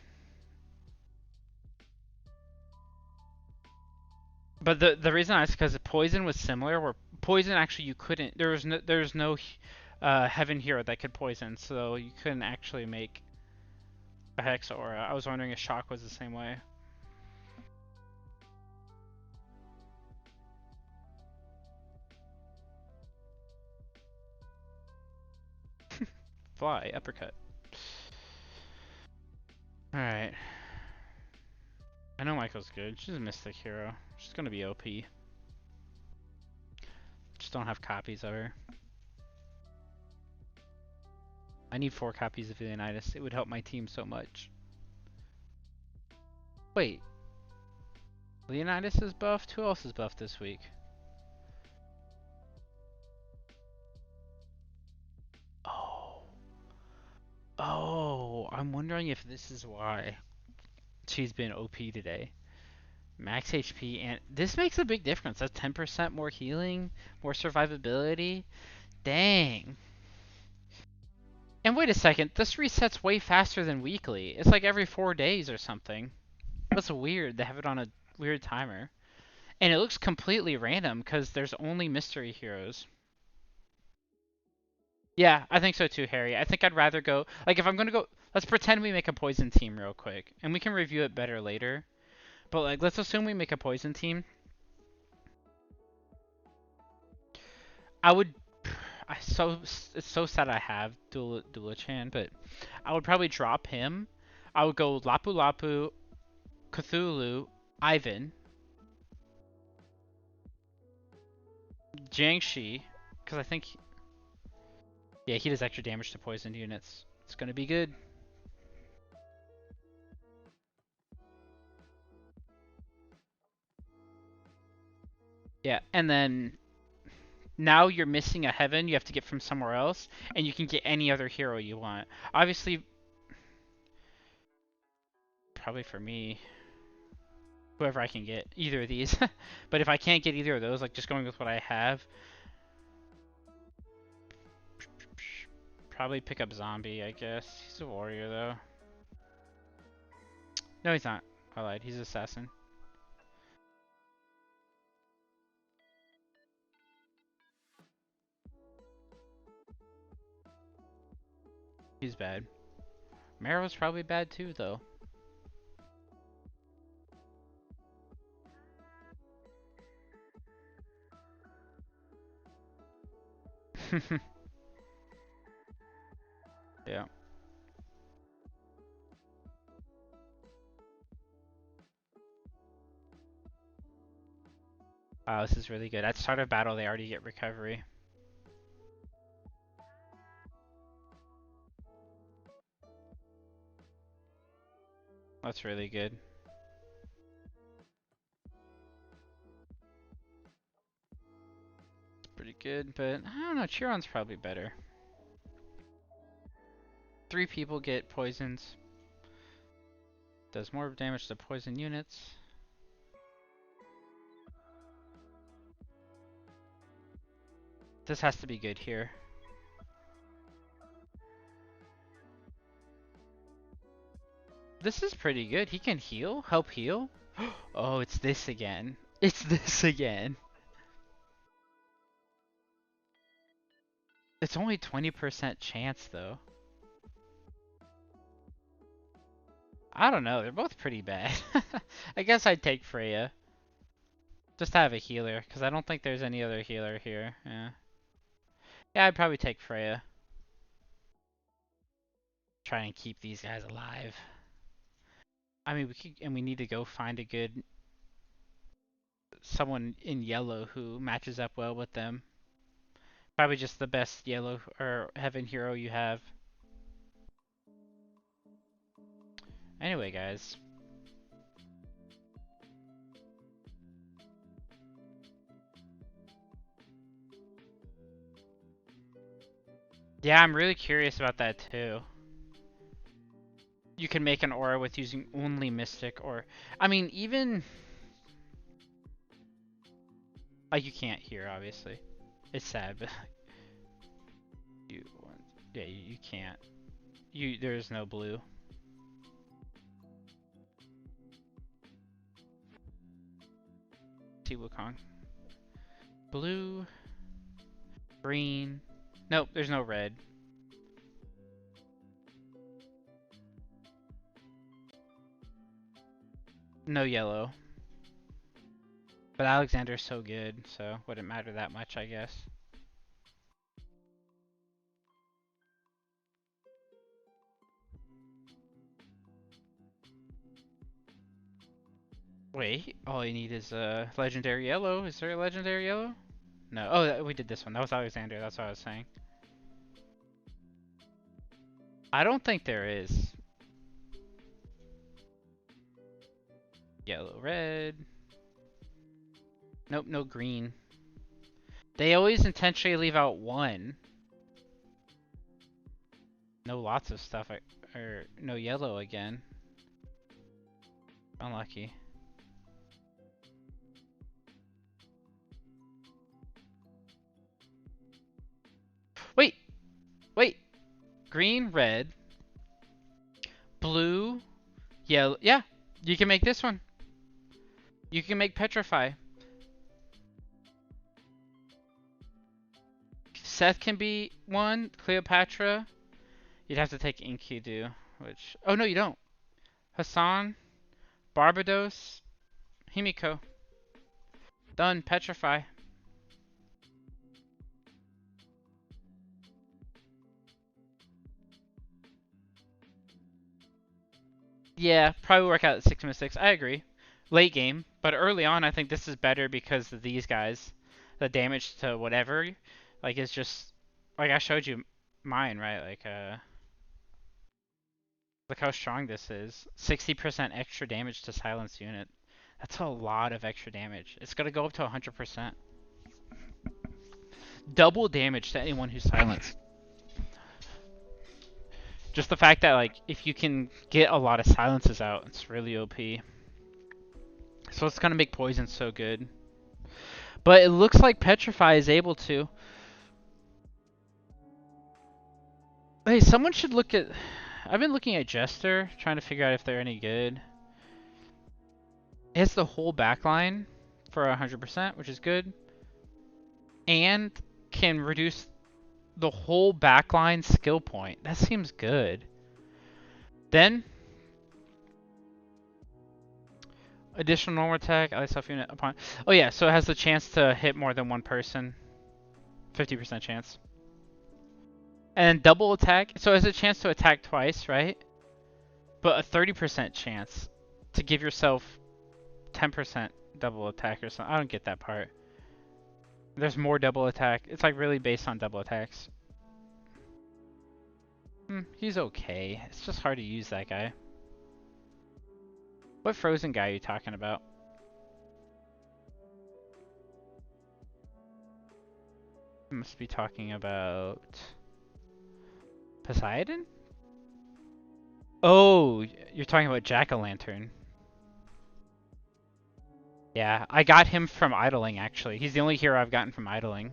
But the reason I asked because poison was similar. Where poison actually you couldn't. There was no heaven hero that could poison, so you couldn't actually make a hex aura. I was wondering if shock was the same way. Fly uppercut. All right. I know Michael's good. She's a Mythic hero. She's gonna be OP. Just don't have copies of her. I need 4 copies of Leonidas. It would help my team so much. Wait. Leonidas is buffed? Who else is buffed this week? Oh. Oh, I'm wondering if this is why she's been OP today. Max HP, and this makes a big difference. That's 10% more healing, more survivability. Dang. And wait a second, this resets way faster than weekly. It's like every 4 days or something. That's weird. They have it on a weird timer. And it looks completely random because there's only mystery heroes. Yeah, I think so too, Harry. I think I'd rather go, like if I'm gonna go, let's pretend we make a poison team real quick. And we can review it better later. But like, let's assume we make a poison team. I would, it's so sad I have Dulichan, but I would probably drop him. I would go Lapu Lapu, Cthulhu, Ivan, Jiangshi, because I think, yeah, he does extra damage to poisoned units. It's gonna be good. Yeah, and then now you're missing a heaven you have to get from somewhere else, and you can get any other hero you want. Obviously, probably for me, whoever I can get, either of these. But if I can't get either of those, like just going with what I have, probably pick up Zombie, I guess. He's a warrior, though. No, he's not. I lied. He's assassin. He's bad. Marrow's probably bad, too, though. Yeah. Wow, this is really good. At start of battle, they already get recovery. That's really good. It's pretty good, but I don't know. Chiron's probably better. 3 people get poisons. Does more damage to poison units. This has to be good here. This is pretty good. He can heal? Help heal? Oh, it's this again. It's this again. It's only 20% chance, though. I don't know. They're both pretty bad. I guess I'd take Freya. Just to have a healer, because I don't think there's any other healer here. Yeah. Yeah, I'd probably take Freya. Try and keep these guys alive. I mean, we need to go find a good someone in yellow who matches up well with them. Probably just the best yellow or heaven hero you have. Anyway, guys. Yeah, I'm really curious about that too. You can make an aura with using only Mystic, or I mean, even you can't here, obviously. It's sad, but you, yeah, you can't. There's no blue. See Wukong. Blue, green. Nope, there's no red. No yellow. But Alexander's so good, so wouldn't matter that much, I guess. Wait, all you need is a legendary yellow. Is there a legendary yellow? No. Oh, we did this one. That was Alexander. That's what I was saying. I don't think there is. Yellow, red. Nope, no green. They always intentionally leave out one. No lots of stuff. Or no yellow again. Unlucky. Wait! Wait! Green, red. Blue, yellow. Yeah! You can make this one. You can make Petrify. Seth can be one. Cleopatra. You'd have to take Enkidu, which... Oh, no, you don't. Hassan. Barbados. Himiko. Done. Petrify. Yeah, probably work out at 6 I agree. Late game, but early on I think this is better because of these guys. The damage to whatever, like, is just... Like, I showed you mine, right? Like, look how strong this is. 60% extra damage to silence unit. That's a lot of extra damage. It's gonna go up to 100%. Double damage to anyone who's silenced. Just the fact that, like, if you can get a lot of silences out, it's really OP. So it's gonna make poison so good. But it looks like Petrify is able to. Hey, someone should look at... I've been looking at Jester, trying to figure out if they're any good. It has the whole backline for 100%, which is good. And can reduce the whole backline skill point. That seems good. Then, additional normal attack, ally self unit upon... Oh yeah, so it has the chance to hit more than one person. 50% chance. And double attack, so it has a chance to attack twice, right? But a 30% chance to give yourself 10% double attack or something. I don't get that part. There's more double attack. It's like really based on double attacks. He's okay. It's just hard to use that guy. What frozen guy are you talking about? I must be talking about Poseidon? Oh, you're talking about Jack-o'-lantern. Yeah, I got him from idling actually. He's the only hero I've gotten from idling.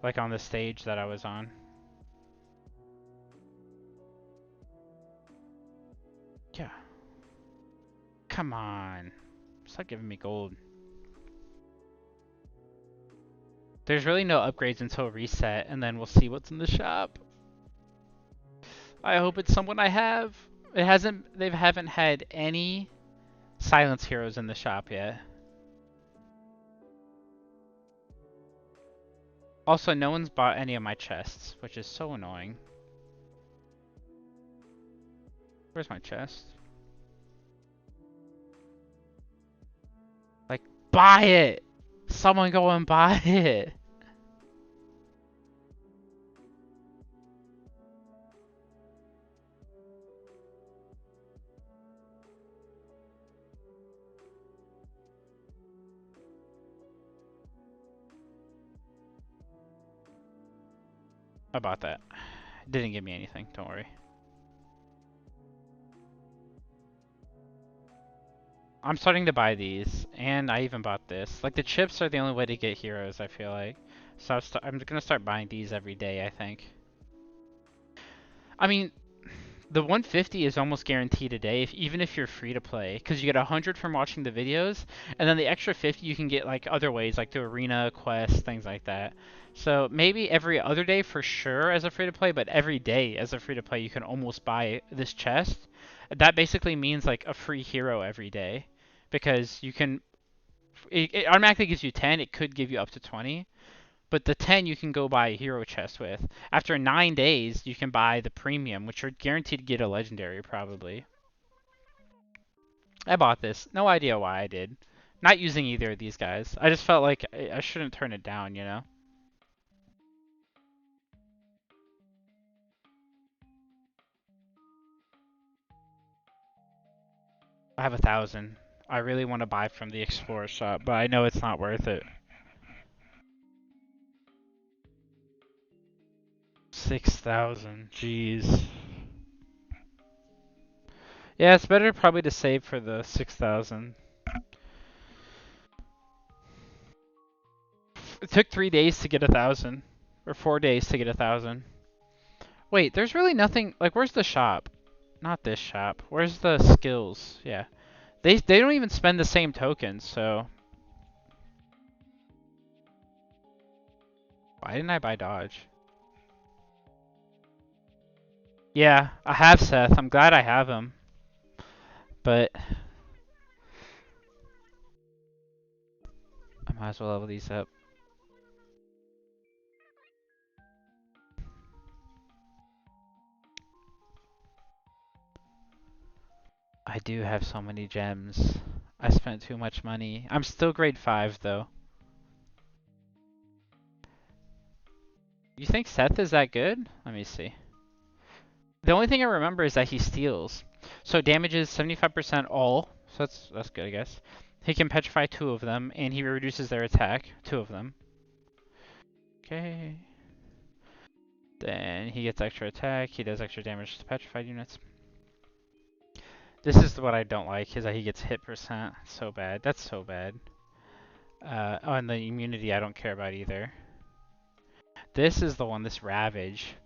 Like on the stage that I was on. Yeah. Come on. Stop giving me gold. There's really no upgrades until reset, and then we'll see what's in the shop. I hope it's someone I have. They haven't had any silence heroes in the shop yet. Also, no one's bought any of my chests, which is so annoying. Where's my chest? Like, buy it! Someone go and buy it! I bought that. It didn't give me anything, don't worry. I'm starting to buy these, and I even bought this. Like the chips are the only way to get heroes, I feel like. So I'm gonna start buying these every day, I think. I mean, the 150 is almost guaranteed a day, even if you're free to play, because you get 100 from watching the videos, and then the extra 50 you can get like other ways, like through arena quests, things like that. So maybe every other day for sure as a free to play, but every day as a free to play you can almost buy this chest. That basically means like a free hero every day, because you can. It automatically gives you 10. It could give you up to 20. But the 10 you can go buy a hero chest with. After 9 days, you can buy the premium, which you're guaranteed to get a legendary probably. I bought this. No idea why I did. Not using either of these guys. I just felt like I shouldn't turn it down, you know? I have 1,000. I really want to buy from the Explorer shop, but I know it's not worth it. 6,000. Jeez. Yeah, it's better probably to save for the 6,000. It took 3 days to get 1,000. Or 4 days to get 1,000. Wait, there's really nothing. Like, where's the shop? Not this shop. Where's the skills? Yeah. They don't even spend the same tokens, so. Why didn't I buy Dodge? Yeah, I have Seth. I'm glad I have him. But I might as well level these up. I do have so many gems. I spent too much money. I'm still grade 5 though. You think Seth is that good? Let me see. The only thing I remember is that he steals. So damages 75% all. So that's good, I guess. He can petrify 2 of them, and he reduces their attack, 2 of them. Okay. Then he gets extra attack. He does extra damage to petrified units. This is what I don't like, is that he gets hit percent. So bad. That's so bad. Oh, and the immunity I don't care about either. This is the one, this Ravage.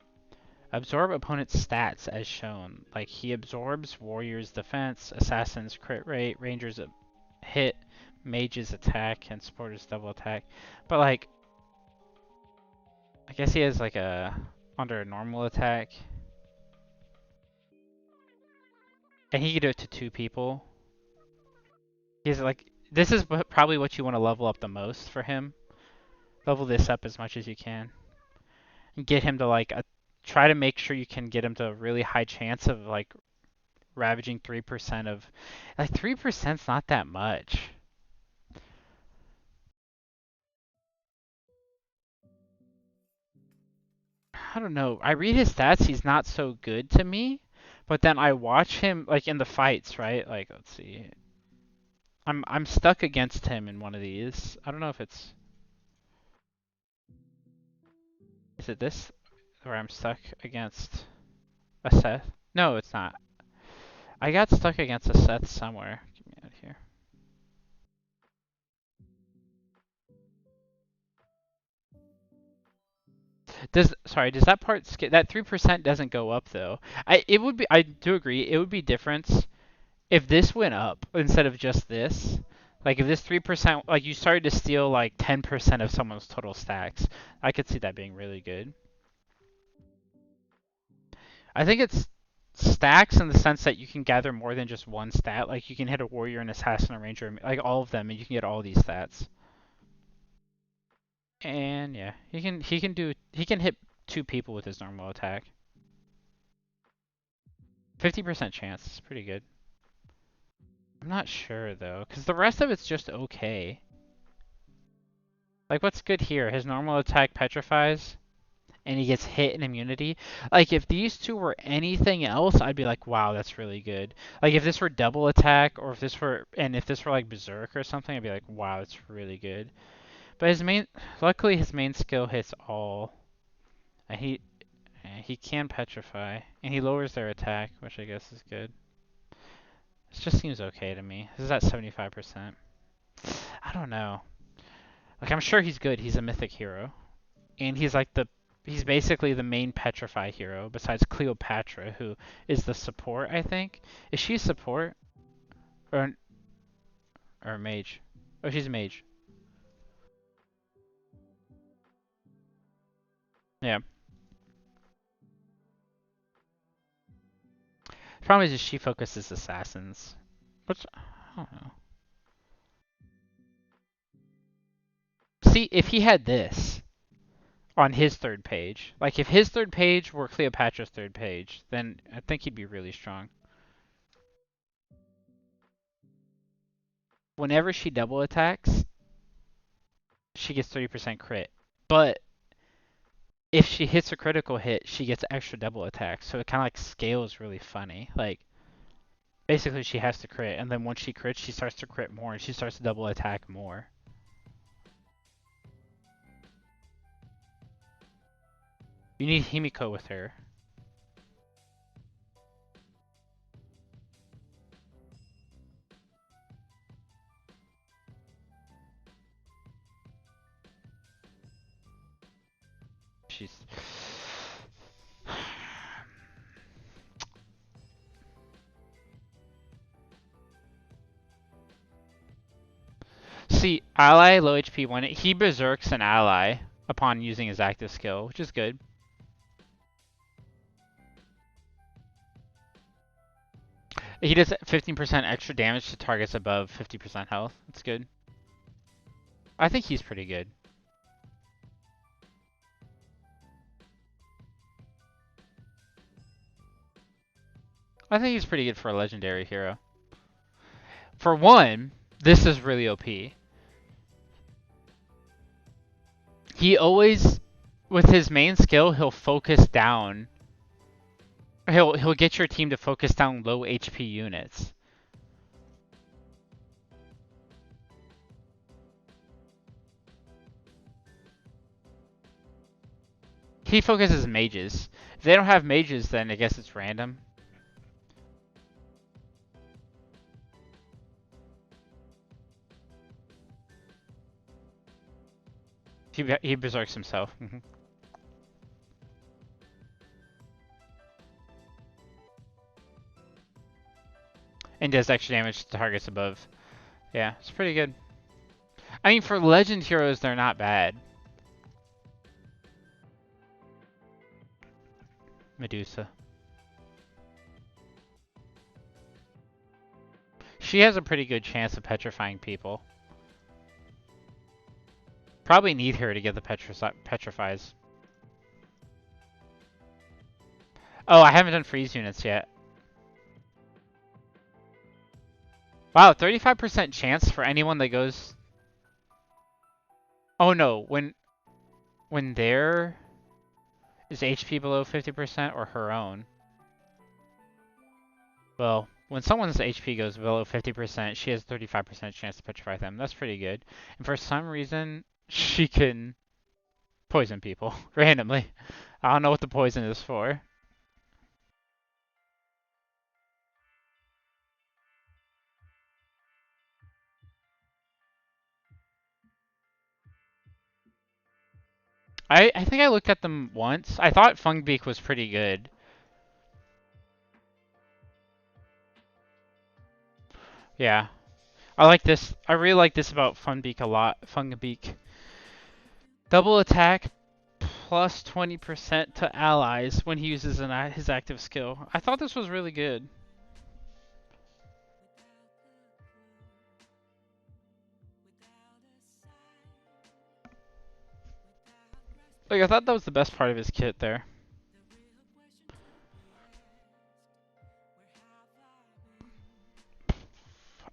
Absorb opponent's stats as shown. Like, he absorbs warrior's defense, assassin's crit rate, ranger's hit, mage's attack, and supporter's double attack. But, like, I guess he has, like, a under a normal attack. And he can do it to 2 people. He's like, this is probably what you want to level up the most for him. Level this up as much as you can. And get him to, like, try to make sure you can get him to a really high chance of, like, ravaging 3% of... Like, 3%'s not that much. I don't know. I read his stats, he's not so good to me. But then I watch him, like, in the fights, right? Like, let's see. I'm stuck against him in one of these. I don't know if it's... Is it this? Where I'm stuck against a Seth? No, it's not. I got stuck against a Seth somewhere. Get me out of here. Does that part skip? That 3% doesn't go up though. I do agree. It would be different if this went up instead of just this. Like if this 3%, like you started to steal like 10% of someone's total stacks. I could see that being really good. I think it's stacks in the sense that you can gather more than just one stat. Like you can hit a warrior, an assassin, a ranger, like all of them, and you can get all these stats. And yeah, he can hit 2 people with his normal attack. 50% chance is pretty good. I'm not sure though, because the rest of it's just okay. Like what's good here? His normal attack petrifies, and he gets hit in immunity. Like if these two were anything else, I'd be like, wow, that's really good. Like if this were double attack, or if this were like berserk or something, I'd be like, wow, that's really good. But luckily his main skill hits all, and he can petrify, and he lowers their attack, which I guess is good. This just seems okay to me. This is at 75%. I don't know. Like, I'm sure he's good. He's a mythic hero. And he's like he's basically the main petrify hero besides Cleopatra, who is the support, I think. Is she support? Or, or mage? Oh, she's a mage. Yeah. The problem is just she focuses assassins. Which, I don't know. See, if he had this on his third page, like if his third page were Cleopatra's third page, then I think he'd be really strong. Whenever she double attacks, she gets 30% crit. But if she hits a critical hit, she gets extra double attacks. So it kind of like scales really funny. Like, basically she has to crit, and then once she crits, she starts to crit more, and she starts to double attack more. You need Himiko with her. She's... See, ally, low HP, when he berserks an ally upon using his active skill, which is good. He does 15% extra damage to targets above 50% health. That's good. I think he's pretty good. I think he's pretty good for a legendary hero. For one, this is really OP. He always, with his main skill, he'll focus down. He'll get your team to focus down low HP units. He focuses mages. If they don't have mages, then I guess it's random. He berserks himself. And does extra damage to targets above. Yeah, it's pretty good. I mean, for legend heroes, they're not bad. Medusa. She has a pretty good chance of petrifying people. Probably need her to get the petrifies. Oh, I haven't done freeze units yet. Wow, 35% chance for anyone that goes... Oh no, when there is HP below 50% or her own. Well, when someone's HP goes below 50%, she has 35% chance to petrify them. That's pretty good. And for some reason, she can poison people randomly. I don't know what the poison is for. I think I looked at them once. I thought Fungbeak was pretty good. Yeah. I like this. I really like this about Funbeak a lot. Fungbeak. Double attack plus 20% to allies when he uses his active skill. I thought this was really good. Like, I thought that was the best part of his kit there.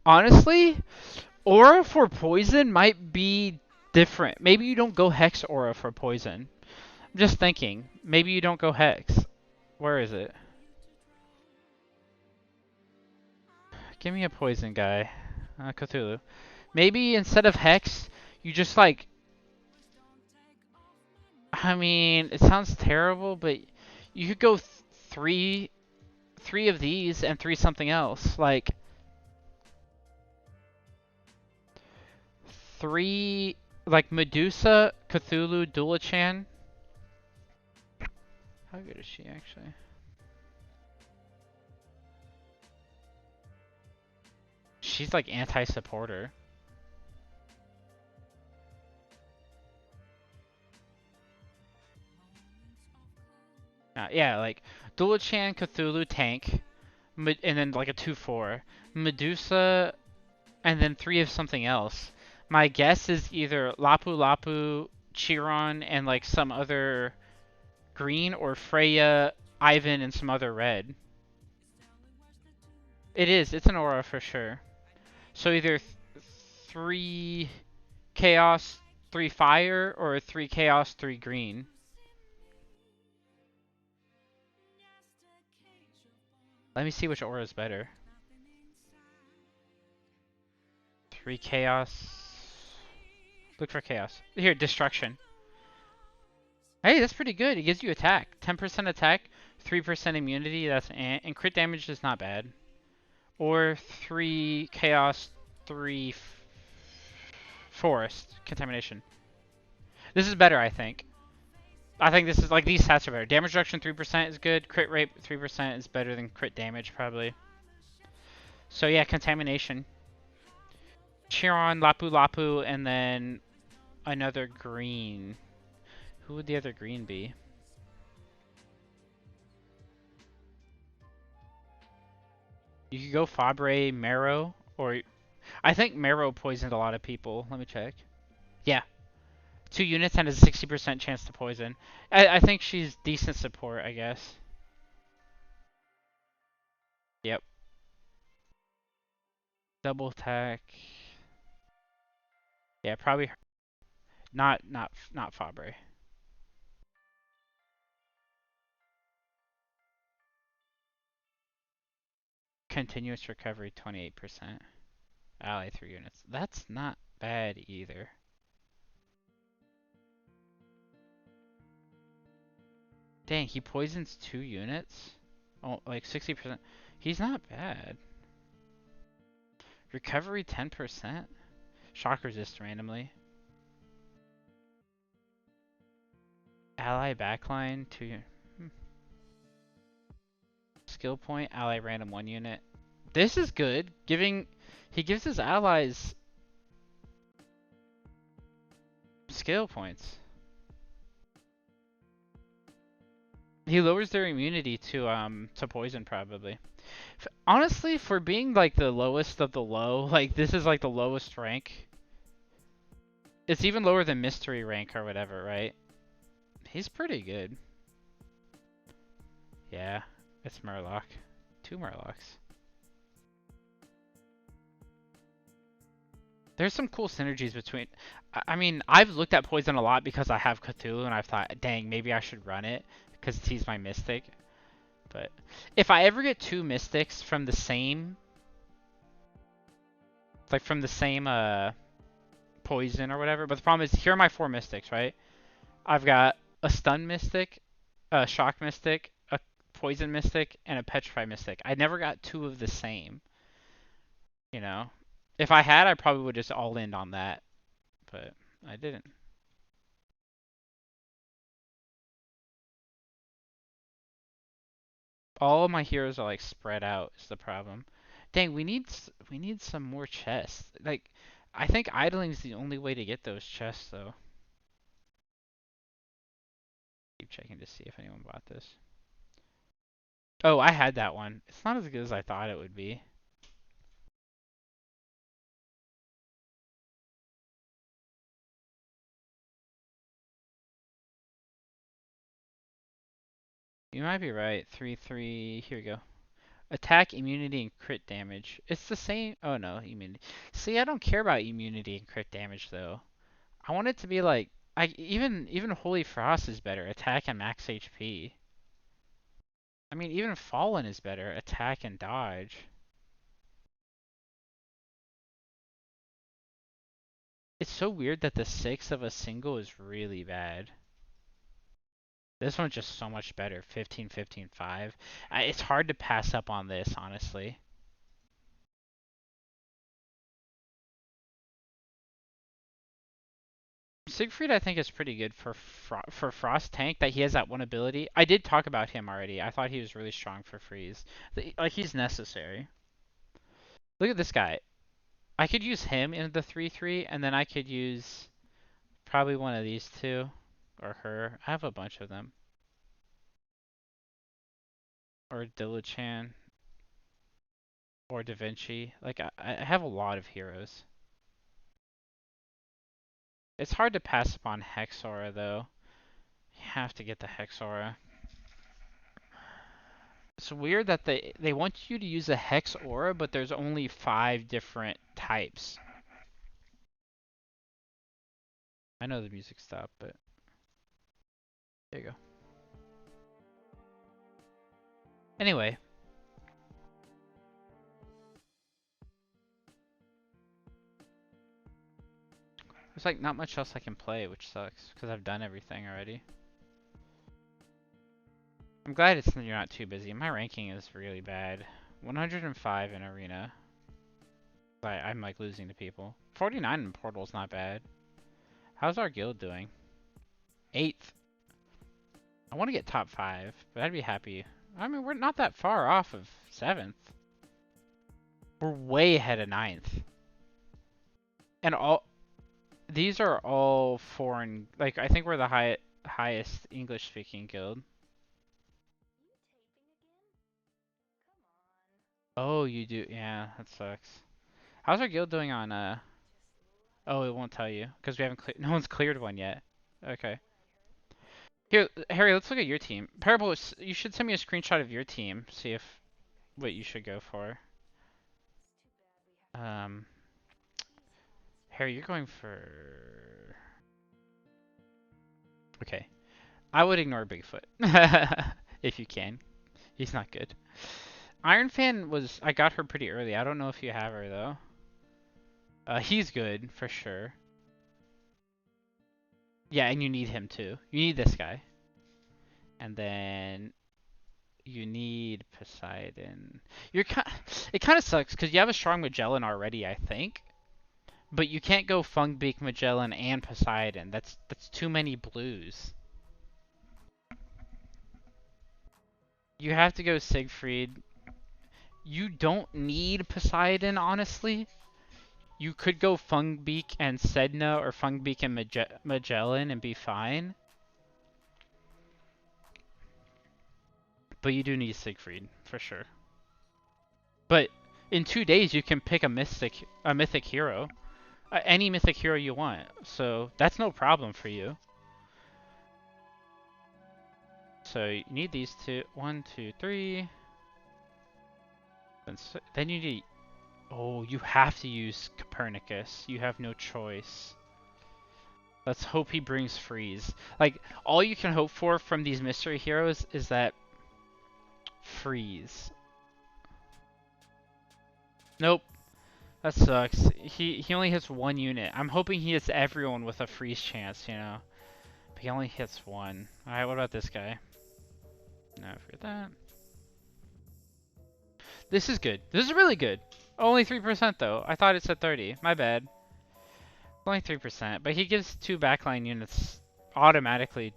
Honestly, Aura for poison might be different. Maybe you don't go Hex Aura for poison. I'm just thinking. Maybe you don't go Hex. Where is it? Give me a poison guy. Cthulhu. Maybe instead of Hex, you just like... I mean, it sounds terrible, but you could go three of these and three something else. Like, 3 like Medusa, Cthulhu, Dulichan. How good is she actually? She's like anti-supporter. Yeah, like Dulichan, Cthulhu, tank, and then like a 2/4. Medusa, and then 3 of something else. My guess is either Lapu Lapu, Chiron, and like some other green, or Freya, Ivan, and some other red. It is. It's an aura for sure. So either 3 chaos, 3 fire, or 3 chaos, 3 green. Let me see which aura is better. 3 chaos. Look for chaos. Here, destruction. Hey, that's pretty good. It gives you attack. 10% attack, 3% immunity. That's and crit damage is not bad. Or 3 chaos, 3 forest contamination. This is better, I think. I think this is like these stats are better. Damage reduction 3% is good. Crit rate 3% is better than crit damage probably. So yeah, contamination. Chiron, Lapu Lapu, and then another green. Who would the other green be? You could go Fabre, Marrow, or I think Marrow poisoned a lot of people. Let me check. Yeah, 2 units and a 60% chance to poison. I think she's decent support, I guess. Yep. Double attack. Yeah, probably not Fabre. Continuous recovery 28%. Ally 3 units. That's not bad either. Dang, he poisons 2 units? Oh, like 60%. He's not bad. Recovery 10%? Shock resist randomly. Ally backline 2. Skill point, ally random 1 unit. This is good. He gives his allies skill points. He lowers their immunity to poison probably. Honestly, for being like the lowest of the low, like this is like the lowest rank. It's even lower than mystery rank or whatever, right? He's pretty good. Yeah, it's Murloc. 2 Murlocs. There's some cool synergies between. I mean, I've looked at Poison a lot because I have Cthulhu, and I've thought, dang, maybe I should run it because he's my Mystic. But if I ever get 2 Mystics from the same, like from the same Poison or whatever, but the problem is here are my 4 Mystics, right? I've got a Stun Mystic, a Shock Mystic, a Poison Mystic, and a Petrify Mystic. I never got 2 of the same, you know? If I had, I probably would just all in on that, but I didn't. All of my heroes are like spread out is the problem. Dang, we need some more chests. Like, I think idling is the only way to get those chests though. Keep checking to see if anyone bought this. Oh, I had that one. It's not as good as I thought it would be. You might be right. 3/3. Here we go. Attack, immunity, and crit damage. It's the same. Oh no, immunity. See, I don't care about immunity and crit damage though. I want it to be like even Holy Frost is better. Attack and max HP. I mean, even Fallen is better. Attack and dodge. It's so weird that the 6 of a single is really bad. This one's just so much better. 15, 15, 5. It's hard to pass up on this, honestly. Siegfried, I think, is pretty good for Frost tank. That he has that one ability. I did talk about him already. I thought he was really strong for freeze. Like he's necessary. Look at this guy. I could use him in the 3-3, and then I could use probably one of these two, or her. I have a bunch of them. Or Dilichan, or Da Vinci. Like I have a lot of heroes. It's hard to pass upon Hexaura though. You have to get the Hexaura. It's weird that they want you to use a Hex Aura, but there's only 5 different types. I know the music stopped, but there you go. Anyway, there's like not much else I can play, which sucks because I've done everything already. I'm glad you're not too busy. My ranking is really bad. 105 in arena. I'm like losing to people. 49 in portal's not bad. How's our guild doing? 8th. I want to get top 5, but I'd be happy. I mean, we're not that far off of 7th. We're way ahead of 9th. And these are all foreign. Like I think we're the highest English speaking guild. Oh, you do. Yeah, that sucks. How's our guild doing on Oh, it won't tell you because we haven't no one's cleared one yet. Okay. Here, Harry, let's look at your team. Parable, you should send me a screenshot of your team. See if what you should go for. Um, Harry, you're going for. Okay. I would ignore Bigfoot if you can. He's not good. Iron Fan I got her pretty early. I don't know if you have her though. He's good for sure. Yeah, and you need him too. You need this guy. And then you need Poseidon. It kind of sucks because you have a strong Magellan already, I think. But you can't go Fungbeak, Magellan, and Poseidon. That's too many blues. You have to go Siegfried. You don't need Poseidon, honestly. You could go Fungbeak and Sedna or Fungbeak and Magellan and be fine. But you do need Siegfried, for sure. But in 2 days you can pick a mythic hero. Any mythic hero you want. So that's no problem for you. So you need these two. 1, 2, 3. Then you need... Oh, you have to use Copernicus. You have no choice. Let's hope he brings freeze. Like, all you can hope for from these mystery heroes is that freeze. Nope. That sucks. He only hits 1 unit. I'm hoping he hits everyone with a freeze chance, you know. But he only hits 1. Alright, what about this guy? No, forget that. This is good. This is really good. Only 3% though. I thought it said 30. My bad. Only 3%. But he gives 2 backline units automatically.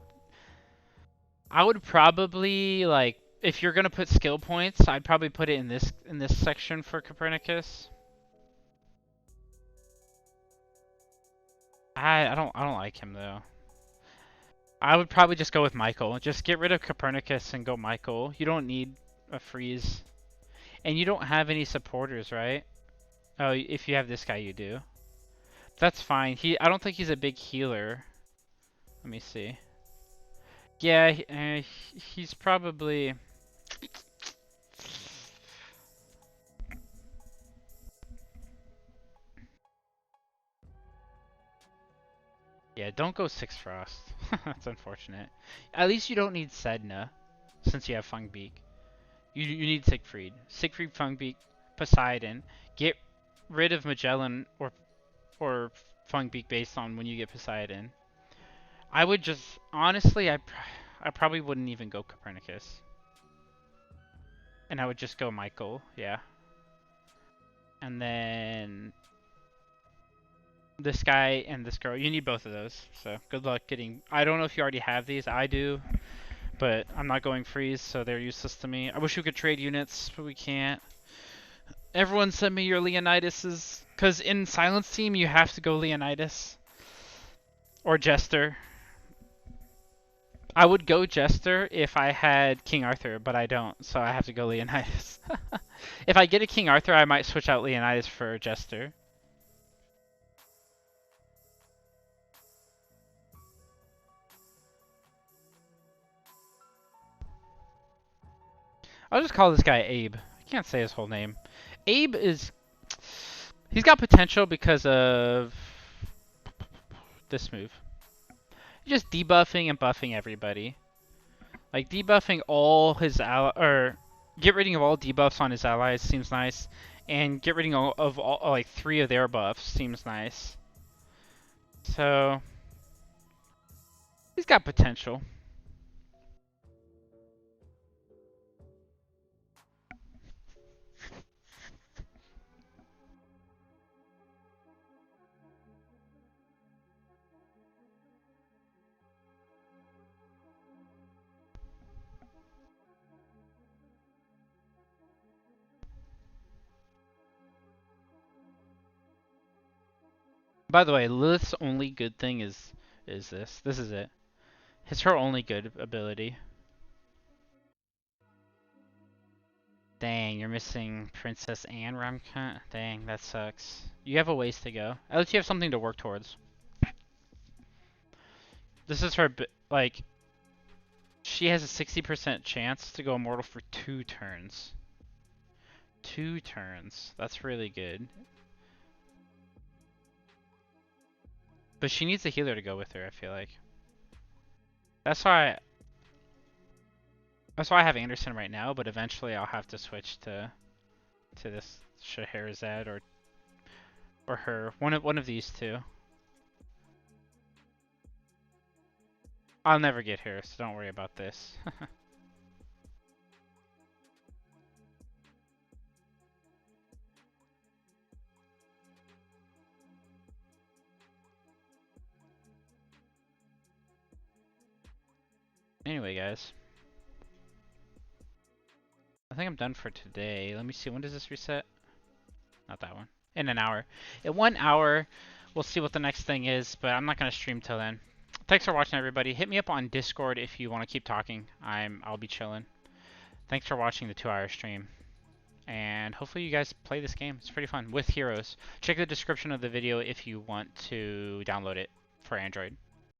I would probably, like, if you're gonna put skill points, I'd probably put it in this section for Copernicus. I don't like him though. I would probably just go with Michael. Just get rid of Copernicus and go Michael. You don't need a freeze. And you don't have any supporters, right? Oh, if you have this guy, you do. That's fine. I don't think he's a big healer. Let me see. Yeah, he's probably... Yeah, don't go 6 Frost. That's unfortunate. At least you don't need Sedna, since you have Fungbeak. You need Siegfried. Siegfried, Fungbeak, Poseidon. Get rid of Magellan or Fungbeak based on when you get Poseidon. I would just... Honestly, I probably wouldn't even go Copernicus. And I would just go Michael, yeah. And then... This guy and this girl. You need both of those. So good luck getting. I don't know if you already have these. I do, but I'm not going freeze, so they're useless to me. I wish we could trade units, but we can't. Everyone send me your Leonidas', because in Silence Team you have to go Leonidas or Jester. I would go Jester if I had King Arthur, but I don't, so I have to go Leonidas. If I get a King Arthur, I might switch out Leonidas for Jester. I'll just call this guy Abe. I can't say his whole name. Abe is... He's got potential because of this move. Just debuffing and buffing everybody. Like debuffing all his or get rid of all debuffs on his allies seems nice, and get rid of all like 3 of their buffs seems nice. So he's got potential. By the way, Lilith's only good thing is this. This is it. It's her only good ability. Dang, you're missing Princess and Ramkant? Dang, that sucks. You have a ways to go. At least you have something to work towards. This is her, like, she has a 60% chance to go immortal for 2 turns. 2 turns. That's really good. But she needs a healer to go with her, I feel like. That's why I have Anderson right now, but eventually I'll have to switch to this Scheherazade or her. One of these two. I'll never get her, so don't worry about this. Anyway, guys. I think I'm done for today. Let me see, when does this reset? Not that one. In an hour. In 1 hour, we'll see what the next thing is, but I'm not going to stream till then. Thanks for watching, everybody. Hit me up on Discord if you want to keep talking. I'll be chilling. Thanks for watching the 2-hour stream. And hopefully you guys play this game. It's pretty fun with heroes. Check the description of the video if you want to download it for Android.